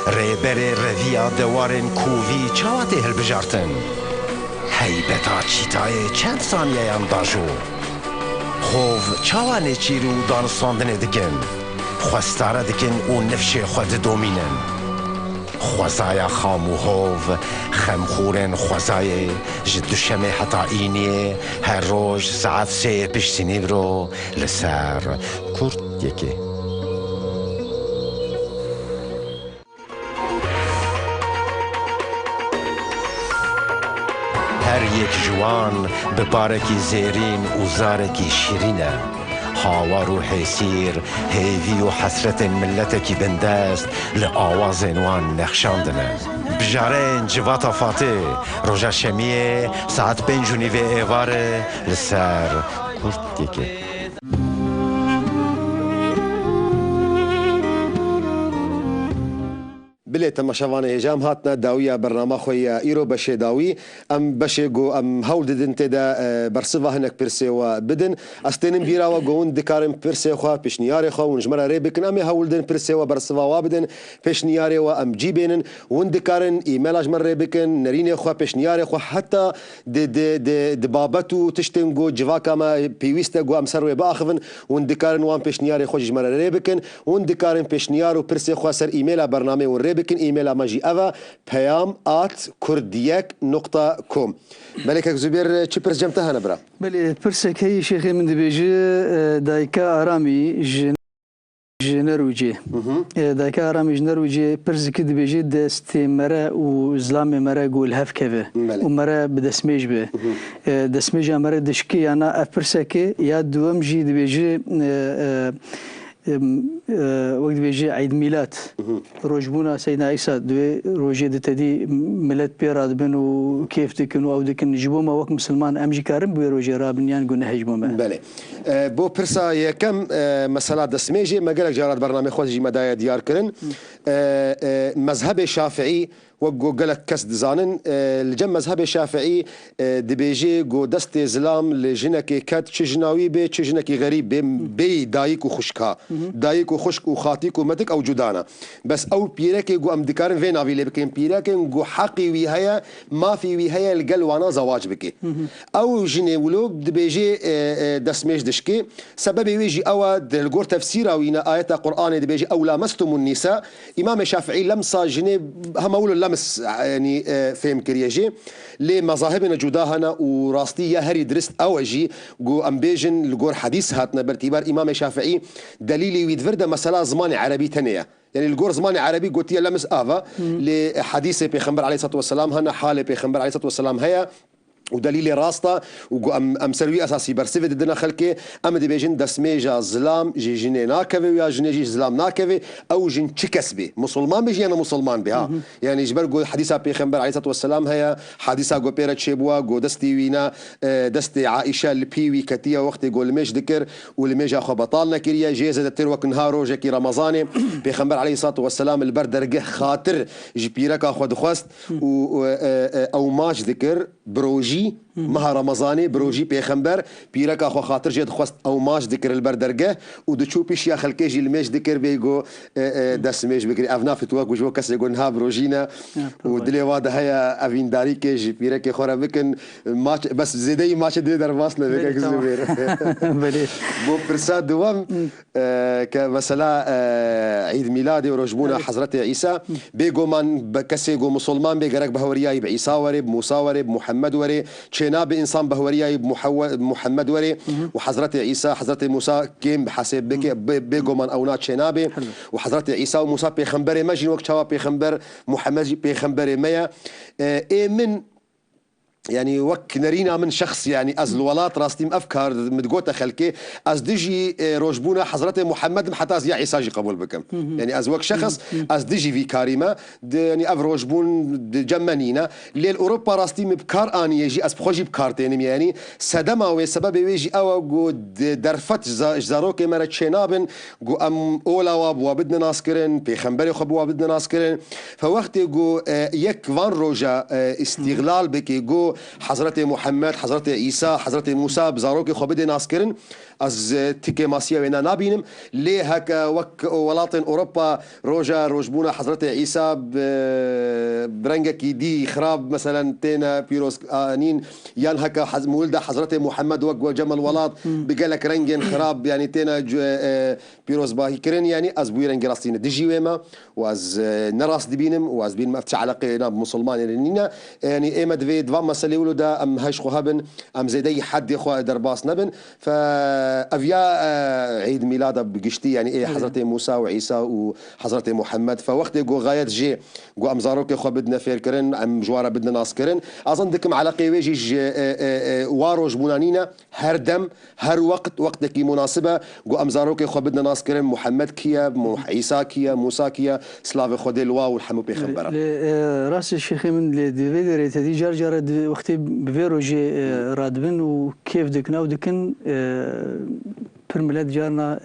ریبر رویا دوارن کووی چاواتی هل بجارتن هیبتا چیتای چند ثانیه انداجو خوف چاوانی چیرو دانستاندن دکن خواستاره دکن و نفش خود دومینن خوزایا خامو هوف خمخورن خوزای جدو شمه حتا اینیه هر روز ساعت 3 پشتینی برو لسر کرد یکی هر یک جوان به بارکی زیرین و زارکی شیرینه هاوار و حسیر هیوی و حسرت ملتکی بندست لآواز وان نخشاندنه بجارین جواتا فاته روژا شمیه ساعت 5 و ایواره لسر کرد یکی بلي تماشاوانه هجام هاتنا داويه برنامج خويا ايرو بشي داوي ام بشي جو ام هول ددن تدا برسفا هناك بيرسي وبدن استنم بيرا وجون دكارم بيرسي خو بشنياري خو ونجمر ريبكن ام هول دن بيرسي وبرسفا وبدن بشنياري وام جيبين وندكارن ايميلاج مر ريبكن نريني خو بشنياري خو حتى د بابتو تشتنجو جواكا ما بيويستا جو ام سروي باخفن وندكارن وام بشنياري خو جمر ريبكن وندكارن بشنيارو بيرسي خو سر ايميل برنامج ونريبكن ايميل ماجي افا payam@kurdiyek.com ملك زبير تشي برس جمتها نبرا بلي برسك هي شيخي من دبيجي دايكا ارامي جنروجي دايكا ارامي جنروجي برسك دبيجي دستمره وزلام مره قول هف كفه ومره بدسميج به دسميج مره دشكي انا برسك يا دوم جي دبيجي وقت بيجي عيد ميلاد روجبونا سيدنا عيسى دوي روجي دتدي ملت بيراد بن وكيف تكن او دكن جبوما وقت مسلمان امجي كارم بو روجي رابنيان قلنا هجموما بله بو برسا يا كم مساله دسميجي ما قالك جارات برنامج خوجي مدايا ديار كرن مذهب الشافعي وقو قالك كس دزانن الجم مذهب الشافعي دبيجي قو دست زلام لجنكي كات تشجناوي بي تشجنكي غريب بي دايك وخشكا دايك وخشك وخاطيك ومدك او جدانا بس او بيركي قو ام دكارن فين افي لبكين بيركي قو حقي ويهيا ما في ويهيا القل وانا زواج بكي او جني ولو دبيجي دسميش دشكي سبب يجي او دلغور تفسير وينا ايه قران دبيجي او لامستم النساء امام الشافعي لمسا جني هم لمس يعني فهم كرياجي لمذاهبنا جداهنا وراستي يا هري درست اوجي جو امبيجن لجور حديث هاتنا باعتبار امام الشافعي دليلي ويدفرد مساله زمان عربي تانية يعني الجور زمان عربي قلت يا لمس افا لحديث بيغمبر عليه الصلاه والسلام هنا حاله بيغمبر عليه الصلاه والسلام هي ودليل راستا ام سروي اساسي برسيفه دنا خلكي ام دي بيجن دسميجا زلام جي جيني ناكفي ويا جيني زلام ناكفي او جن تشكسبي مسلمان بيجي انا مسلمان بها يعني جبر قول حديثه بيغمبر عليه الصلاه والسلام هي حديثه جو بيرا تشيبوا جو دستي وينا دستي عائشه البيوي كتيه وقت يقول مش ذكر والميج اخو بطالنا كريا جيزه تروك نهارو جكي رمضان بيغمبر عليه الصلاه والسلام البردرقه خاطر جبيرك اخو دخست او ماش ذكر بروجي مها رمضاني بروجي بيغمبر بيرك اخو خاطر جد خواست او ماش ذكر البردرقه ودشو بيش يا خلكيجي الميش ذكر بيجو دسميش بكري افنا فتواك وجو كاس يقول نها بروجينا ودلي وادا هيا افين داري كيجي بيرك خورا بكن ماتش بس زيدي ماتش دي درباسنا بك زبير بو برساد دوام كمساله عيد ميلادي ورجبونا حضرت عيسى بيجو من بكسيجو مسلمان بيجرك بهورياي بعيسى وري بموسى وري بمحمد وري شناب إنسان بهورياي بمحمد وري وحضرت عيسى حضرت موسى كيم بحسب بيجومان أو نات شنابي وحضرت عيسى وموسى بيخمبري ماجين وقت شوا بيخمبر محمد بيخمبري ميا من يعني وك نرينا من شخص يعني از الولات راستيم افكار متقوته خلكي از ديجي روجبونا حضرت محمد حتى يا عيسى جي قبول بكم يعني از وك شخص از ديجي في كاريما يعني اف روجبون جمانينا ليل اوروبا راستيم بكار اني يجي از بخوجي بكارتين يعني سدما وسبب يجي او درفت زاروكي مرت شنابن جو ام اولا وابدنا ناسكرن بيخمبري خبوا بدنا ناسكرن فوقت جو يك فان روجا استغلال بكي جو حضرت محمد حضرت عيسى حضرت موسى بزاروكي خبدي ناسكرن از تيكي ماسيا وينا نابينم ليه هكا وك ولاطن اوروبا روجا روجبونا حضرت عيسى برنجكي دي خراب مثلا تينا بيروس انين يان هكا مولده حضرت محمد وك جمل ولات بقالك رنجن خراب يعني تينا بيروس باهي كرن يعني از بويرن جراستين ديجي ويما واز نراس دبينم واز بين ما فتح علاقه مسلمان لنينا يعني ايما دفي دفا مسالي ولودا ام هاش خهبن ام زيدي حد يخو درباس نبن ف افيا عيد ميلاده بقشتي يعني ايه حضرت موسى وعيسى وحضرت محمد فوقت جو غايت جي جو امزاروك خو بدنا فيركرن ام جواره بدنا ناسكرن اظن دكم على قيويجي واروج بونانينا هر دم هر وقتك مناسبه جو امزاروك خو بدنا ناسكرن محمد كيا عيسى كيا موسى كيا سلاف خدي الوا والحمو بيخبر راس الشيخ من ديفيدر تدي جرجر وقت بفيروجي رادبن وكيف دكنا ودكن برملات جارنا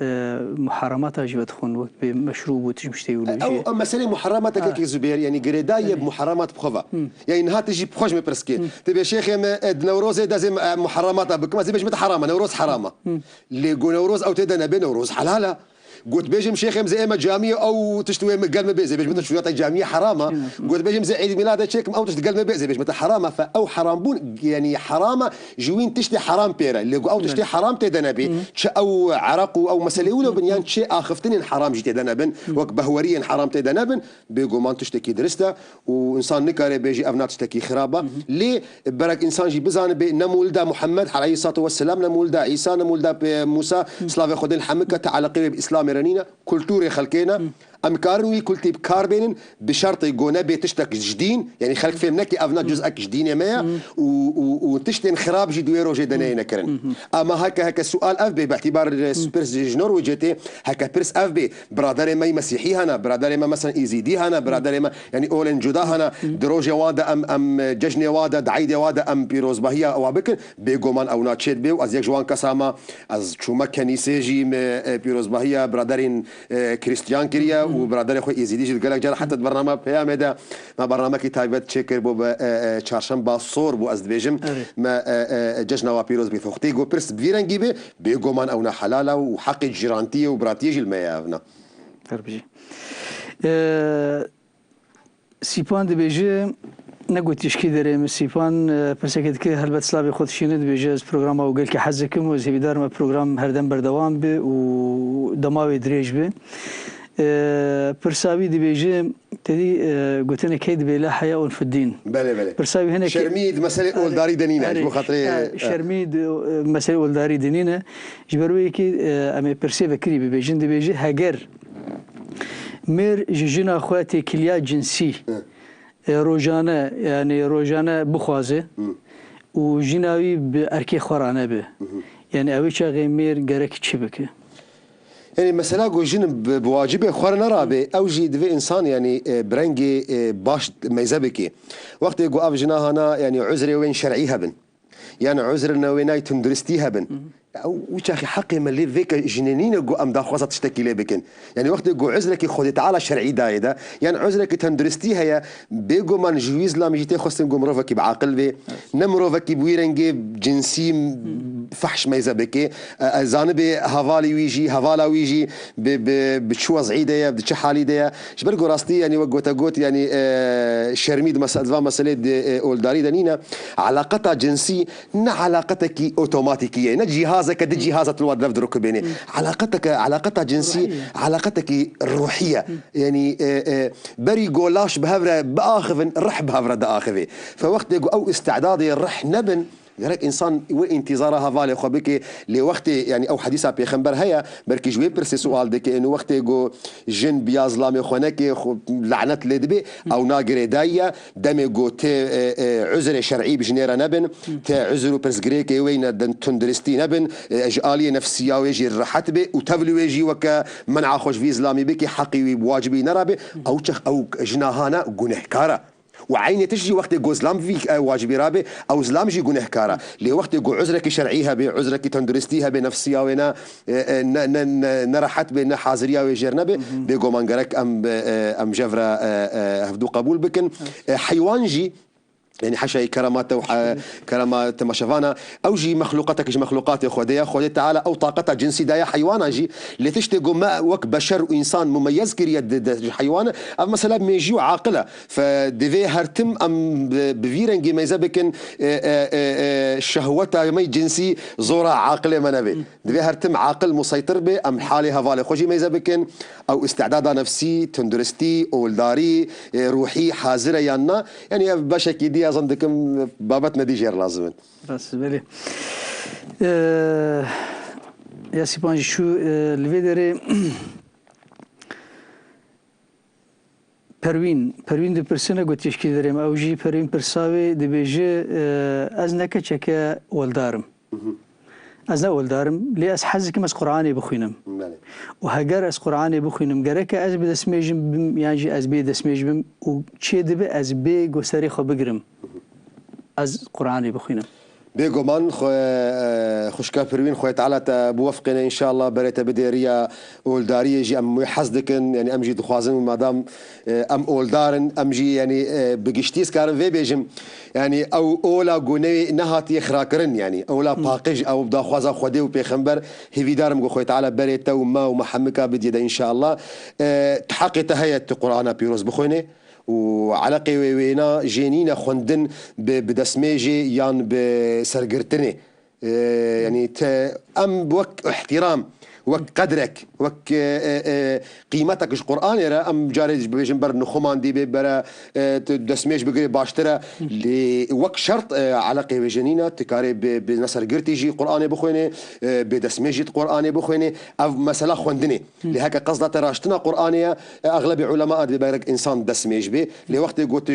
محرمات أجبت خون وقت بمشروب وتجمشتي ولا شيء او مساله محرمات هكاك زبير يعني قريدايه بمحرمات بخوفا يعني نها تجي بخوش من برسكي تبي شيخ نوروز دازم محرمات بكما زي باش حرامه نوروز حرامه اللي يقول نوروز او تدنا بنوروز حلاله قلت بيجم شيخ زي اما جاميه او تشتوي قلم بيزي باش تشتوي جاميه حرامه قلت بيجم زي عيد ميلاد شيخ او تشتوي قلم بيزي باش حرامه فاو حرام بون يعني حرامه جوين تشتي حرام بيرا اللي او تشتي حرام تدنبي او عرق او مساله ولا بنيان شيء اخفتني حرام جيت دنبن وك بهوريا حرام تدنبن بيقو ما تشتكي درسته وانسان نكره بيجي ابنات تشتكي خرابه ليه برك انسان جي بزان نمولد محمد عليه الصلاه والسلام نمولد عيسى نمولد موسى سلاف خذ الحمكه تعلقي باسلام رنينا كلتوري خلقينا ام كارنوي كلتي بكار بينن بشرط يقونا بي تشتك جدين يعني خلق فيهم نكي افنا جزءك جدين يا مايا وتشتين خراب جي دويرو جي دنينا كرن اما هكا السؤال اف بي باعتبار سبيرس جنور وجيتي هكا بيرس اف بي برادر ما مسيحي هنا برادر ما مثلا ايزيدي هنا برادر ما يعني اولن جدا هنا دروجي وادا ام ججني وادا دعيدي وادا ام بيروز باهيا او بكن بيغومان او ناتشيت بي از يك جوان كساما از شوما كنيسه جي بيروز باهيا برادرين كريستيان كريا وبرادر اخوي يزيدي قال لك جرى حتى برنامج بيام ده ما برنامج كتابه تشكر بو چارشنبه صور بو از بيجم ما ججنا وبيروز بثختي جو برس بيرنجيبه بيغومان او حلاله وحق جيرانتي وبراتيجي الميافنا تربجي سيبان دي بيجي نقولتيش كي داري سيبان برسكت كي هلبت سلابي خود شيند بيجاز برنامج وقال كي حزكم وزيدار ما برنامج هردن بردوام به ودماوي دريج به برساوي دي بيجي تدي قلتنا كيد بلا حياء في الدين بله برساوي هنا شرميد مسألة أول داري دنينا جو خاطري شرميد مسألة أول داري دنينا جبروي كي أما برسي فكري بيجين دي بيجي هاجر مير جيجنا أخواتي كليا جنسي روجانا يعني روجانا بخوازه وجناوي بأركي خورانه به يعني أوي شغي مير جرك تشبكه يعني مثلا جو جن بواجبه خورنا رابي او جي دفي انسان يعني برنجي باش ميزبكي وقت يقو اف جنا هنا يعني عذري وين شرعي هبن يعني عذرنا وين تندرستي هبن وش اخي حقي ملي ذيك جنينين جو ام داخوزه تشتكي لي بكن يعني وقت جو عذرك خذ تعالى شرعي دايده يعني عذرك تندرستي هي بيجو من جويز لا مجيتي خصن جو مروفك بعقل بي نمروفك بويرنجي جنسي فحش ميزبكي زانبي هافالي ويجي هافالا ويجي بتشوز عيديا بتش حالي ديا شبرجو راستي يعني وقوتا قوت يعني شرميد مسألة اولداري دنينا علاقتها جنسي علاقتك اوتوماتيكيه جهازك دي جهازة الواد لفظ ركبيني علاقتها جنسي علاقتك الروحيه يعني بري جولاش بهفره باخذ رح بهفره دا اخذي فوقت او استعدادي الرح نبن يراك انسان وانتظارها فالي خو بك لوقت يعني او حديثه بيغمبر هيا بركي جوي برسي سؤال ديك انه وقت جو جن بياز لامي خونك لعنت لدبي او ناقري دايا دمي جو تي عذر شرعي بجنيرا نبن تي عذر برس جريكي وين دن تندرستي نبن اجاليه نفسيه ويجي الرحت بي وتبلي ويجي وك منع خوش في اسلامي بك حقي بواجبي نرابي او او جناهانا جنهكاره وعيني تجي وقت يقول زلام فيك واجبي رابي او زلام جي جنه كارا لي وقت يقول عذرك شرعيها بعذرك تندرستيها بنفسيه وينا نرحت بين حاضريه وجرنبه بيقو منقرك ام جفره هفدو قبول بكن حيوان يعني حشاي كراماته كرامات مشافانا او جي مخلوقاتك جي مخلوقات خودي تعالى او طاقتها جنسي دايا حيوان جي اللي تشتقوا ما وك بشر وانسان مميز كريد حيوان او مثلا ميجيو عاقله فديفي هرتم ام بفيرنجي ميزبكن شهوتها مي جنسي زورا عاقله منبي ديفي هرتم عاقل مسيطر به ام حالي هفالي خوجي ميزبكن او استعدادها نفسي تندرستي اولداري روحي حاضره يانا يعني بشكل دي أظنكم بابتنا دي جير لازم بس بلي يا سيبان شو الفيدري پروین دو پرسنه گوتیش کی داریم او جی پروین پرساوی دی بیجه از نکه چکه ولدارم از نه ولدارم لی از حزکم از قرآنی بخوینم و هگر از قرآنی بخوینم گره که از بدسمیجم یعنی از بدسمیجم و چه دبه از به گستری خو بگرم از قرآنی بخوینم بيجومان خوشكا بروين خويا تعالى بوفقنا ان شاء الله بريت بديريه اولداريه جي ام حزدكن يعني امجي دخوازن مادام ام اولدارن امجي يعني بقشتيس كارن في بيجم يعني او اولا غوني نهاتي خراكرن يعني اولا باقج او بدا خوازا خودي وبيخمبر هيفي دارم خويا تعالى بريت وما ومحمكا بديدا ان شاء الله تحقق هيئه القران بيروز بخوينه وعلى قوينا جينينا خندن بدسميجي يان بسرقرتني يعني ام بوك احترام وك قدرك وك قيمتك القرآن يرى ام جارج بجنبر نخمان دي ببرا دسميج بقري باشترا وك شرط على قوي جنينة تكاري بنسر قرتي جي قرآن بخويني بدسميجي قرآن بخويني او مسألة خندني لهكا قصدة تراشتنا قرآنية اغلب علماء ببرك انسان دسميج بي لوقت قلت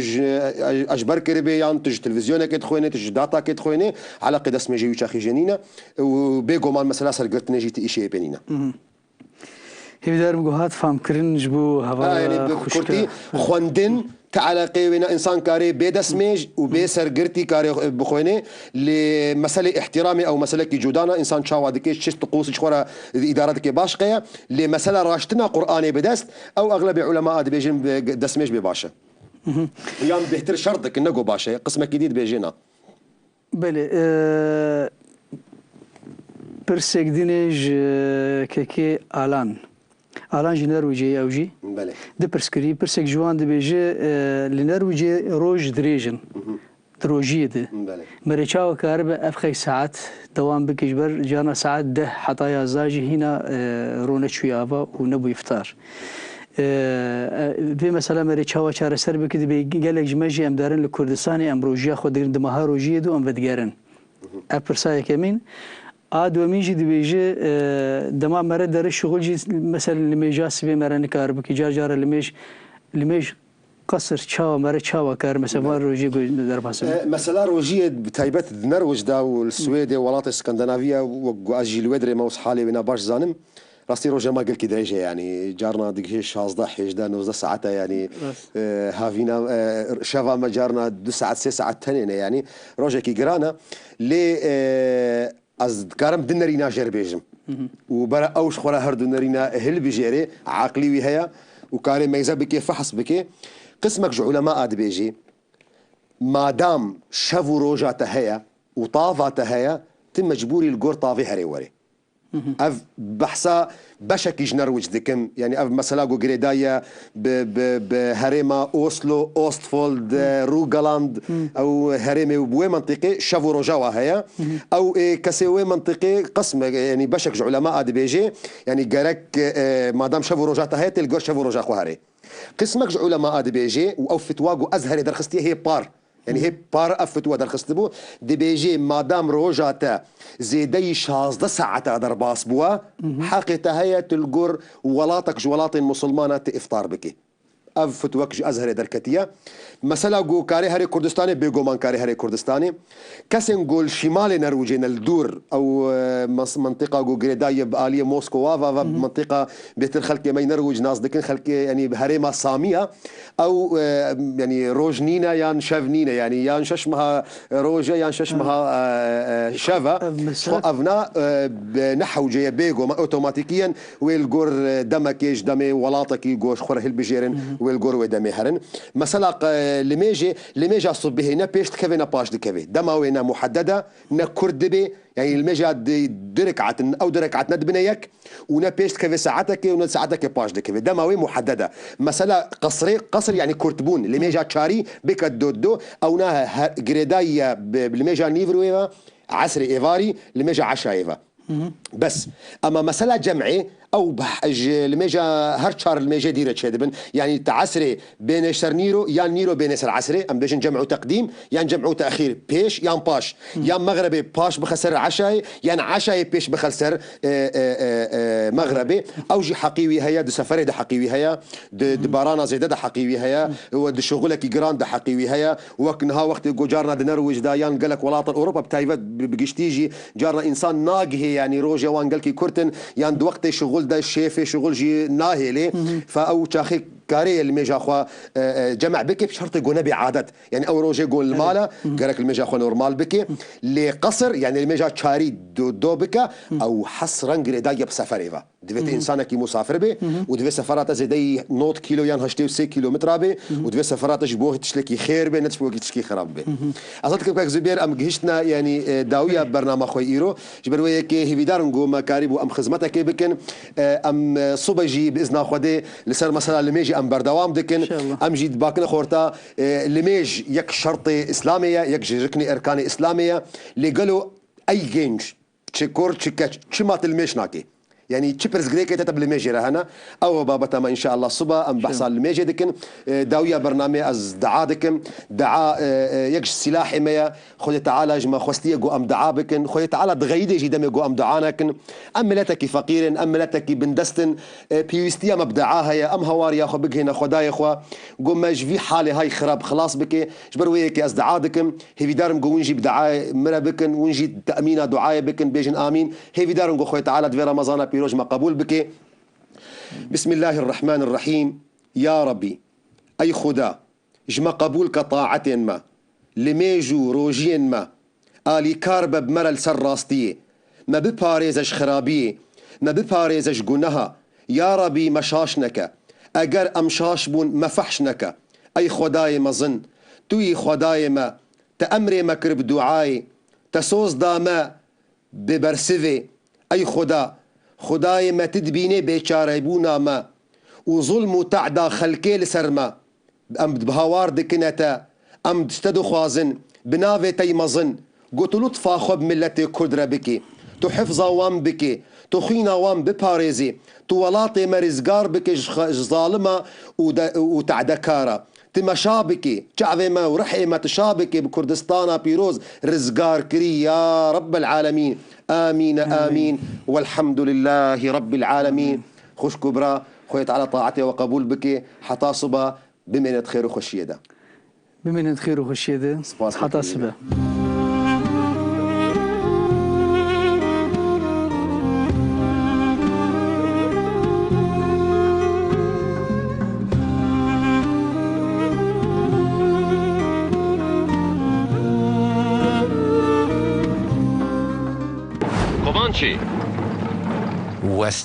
اجبر كربي يعني تج تلفزيونك تخويني تج داتا كتخويني على قد دسميجي وشاخي جنينة وبيقو مان مسألة سرقرتني جي تيشي بينينا هی دارم گوهات فهم کردن جبو هوا يعني خوشكي خوندن تعالى قيونا انسان كاري بدسميج وبسرقرتي كاري بخوينه لمساله احترامي او مساله كي جودانا انسان شاوا دكيش شست طقوس شخورا ادارتك باشقيه لمساله راشتنا قراني بدست او اغلب علماء بيجن دسميج بباشا يام بيهتر شرطك انه باشا قسمك جديد بيجينا بله برسك دينج كيكي آلان جی نرویجی اوجی. بله. دپرسکری پرسک جوان دبیجه لنرویجی روج دریجن. دروجیه ده. بله. مرچاو کارب افخی ساعت دوام بکشبر جانا ساعت ده حتی یازداجی هینا رونچوی آوا و نبوی افطار. في مثلا مريتشاوا شهر سر بكده بيجالك جماجي ام دارن لكردستاني ام روجيا خودين دمها روجيه دو ام بدگارن ابرساي كمين ادو ميجي دبيجي دما مره در شغل جي مثلا لميجا سبي مره نكار بك جار لميج قصر تشاوا مره تشاوا كار مثلا روجي در باس مثلا روجيه بتايبت النرويج دا والسويد ولات اسكندنافيا واجي الودري موس حالي بنا باش زانم راستي روجا ما قلت درجه يعني جارنا دقيقه 16 11 19 ساعه يعني هافينا شافا ما جارنا 2 ساعات 6 ساعات ثانيه يعني روجا كي قرانا لي از كارم دنرينا جربيجم وبرا اوش خورا هردو نرينا هل بجيري عقلي وهيا وكاري ميزا بكي فحص بكي قسمك علماء بيجي ما دام شافوا روجا تهيا وطافا تهيا تم مجبوري الجور طافي هري وري اف بحثا بشكي جنروج دكم يعني اف مثلا جو غريدايا بهريما اوسلو اوستفولد روغالاند او هريمي وبوي منطقي شافو روجاوا هيا او كسوي منطقي قسم يعني بشك علماء بيجي يعني جارك مادام شافو روجاتا هي تلقى شافو روجا خو هري قسمك علماء بيجي او فتواغو ازهري درختي هي بار يعني هي بار افتوا درخستبو دي بيجي مادام روجاتا زيدي 16 ساعة درباس بوا حقيقة هي تلقر ولاتك جولات مسلمانة افطار بكي اف فتوك ازهر دركتيه مثلا جو كاري هري كردستاني بيجو مان كاري هري كردستاني كاسن جول شمال نرويجين الدور او منطقه جو غريدايه باليه موسكو وافا منطقه بيت الخلق ما نرويج ناس دكن خلق يعني بهريما صاميه او يعني روجنينا يان شافنينا يعني يان ششمها روجه يان ششمها شافا افنا بنحو جاي بيجو اوتوماتيكيا ويلجور دمكيش دمي ولاتكي جوش خره البجيرن والجور ودمي هرن مثلا لميجا صبه هنا بيشت كفي نباش دكفي دماوينا محدده نكردبي يعني الميجا دركعت او دركعت ندبنيك ونا بيشت كفي ساعتك ونا ساعتك باش دكفي دماوي محدده مثلا قصر يعني كرتبون لميجا تشاري بك دودو او نا جريدايا بالميجا نيفرويفا عسري ايفاري لميجا عشايفا بس اما مسألة جمعي او الميجا هرشار الميجا ديرة شادبن يعني تعسري بين شر نيرو يان نيرو بين سر عسري ام بيجن جمعوا تقديم يان جمعوا تاخير بيش يان باش يان مغربي باش بخسر عشاي يان عشاي بيش بخسر مغربي او جي حقيوي هيا دو سفري ده حقيوي هيا دو بارانا زيده ده حقيوي هيا ودو شغلك جراند ده حقيوي هيا وقتها وقت جارنا دنرويج دا يان قالك ولاط اوروبا بتايفت بقشتيجي جارنا انسان ناقه يعني روجا وان قالكي كورتن يان دو وقت شغل ده الشيفي شغل جي ناهلي فاو تاخي كاري الميجا خوا جمع بك بشرط يقول نبي عادت يعني او روجي يقول المالا قالك الميجا خوا نورمال بك لقصر يعني الميجا تشاري دو بك او حصرا قريدا بسفريفا دفيت انسانك مسافر به ودفي سفرات زي نوت كيلو يعني هشتي 6 كيلومتر به ودفي سفرات جبوه تشلكي خير به نتفوق تشكي خراب به اصلا كيف زبير ام جهشنا يعني داويه برنامج خو ايرو جبر ويك هيفيدار نقو مكارب وام خدمتك بكن ام صبجي باذن خدي لسر مثلا لميجي ام بردوام دكن ام جيد باكن خورتا لميج يك شرطي اسلاميه يك ركني اركان اسلاميه اللي قالوا اي جينج تشكور تشكاتش شمات الميشناكي يعني تشيبرز غريكي تتبل الميجي رهنا او بابا ما ان شاء الله الصبح ام بحصل الميجي دكن داويه برنامج از دعا دكن دعا يكش سلاح حمايه خذ تعالى جما خوستيه جو ام دعا بكن خذ تعالى دغيدي جي دم جو ام دعانكن ام ملتك فقير ام ملتك بندستن بيستيا مبدعاها يا ام هواريا خو بك هنا خداي خو جو ما في حالي هاي خراب خلاص بك جبر ويك از دعا دكن هي دارم جو ونجي بدعاء مرا بكن ونجي تامينه دعاء بكن بيجن امين هي دارم جو خو تعالى في رمضان بيروج ما قبول بك بسم الله الرحمن الرحيم يا ربي أي خدا جما قبول كطاعة ما لميجو روجين ما آلي كارب بمرل سر راستيه ما بباريزش خرابيه ما بباريزش قنها يا ربي مشاشنك أجر أمشاش بون مفحشنك أي خداي مظن توي خداي ما تأمري مكرب دعاي تسوز داما ببرسفي أي خداي ما تدبيني بيچاره بونا ما وظلم وتعدى خلكي لسرما ام بهوار دكنتا ام تستدو خوازن بنافي تيمزن قلت لطفا خب ملتي كدرة بكي تحفظ وام بكي تخينا وام بباريزي تولاتي مرزقار بكي ظالمة وتعدكارة تمشابكي شعبي ما ورحي ما تشابكي بكردستان بيروز رزقار كري يا رب العالمين آمين آمين والحمد لله رب العالمين خوش كبرى خويت على طاعته وقبول بك حتى صبا بمنة خير وخشيدة بمنة خير وخشيدة حتى صبا West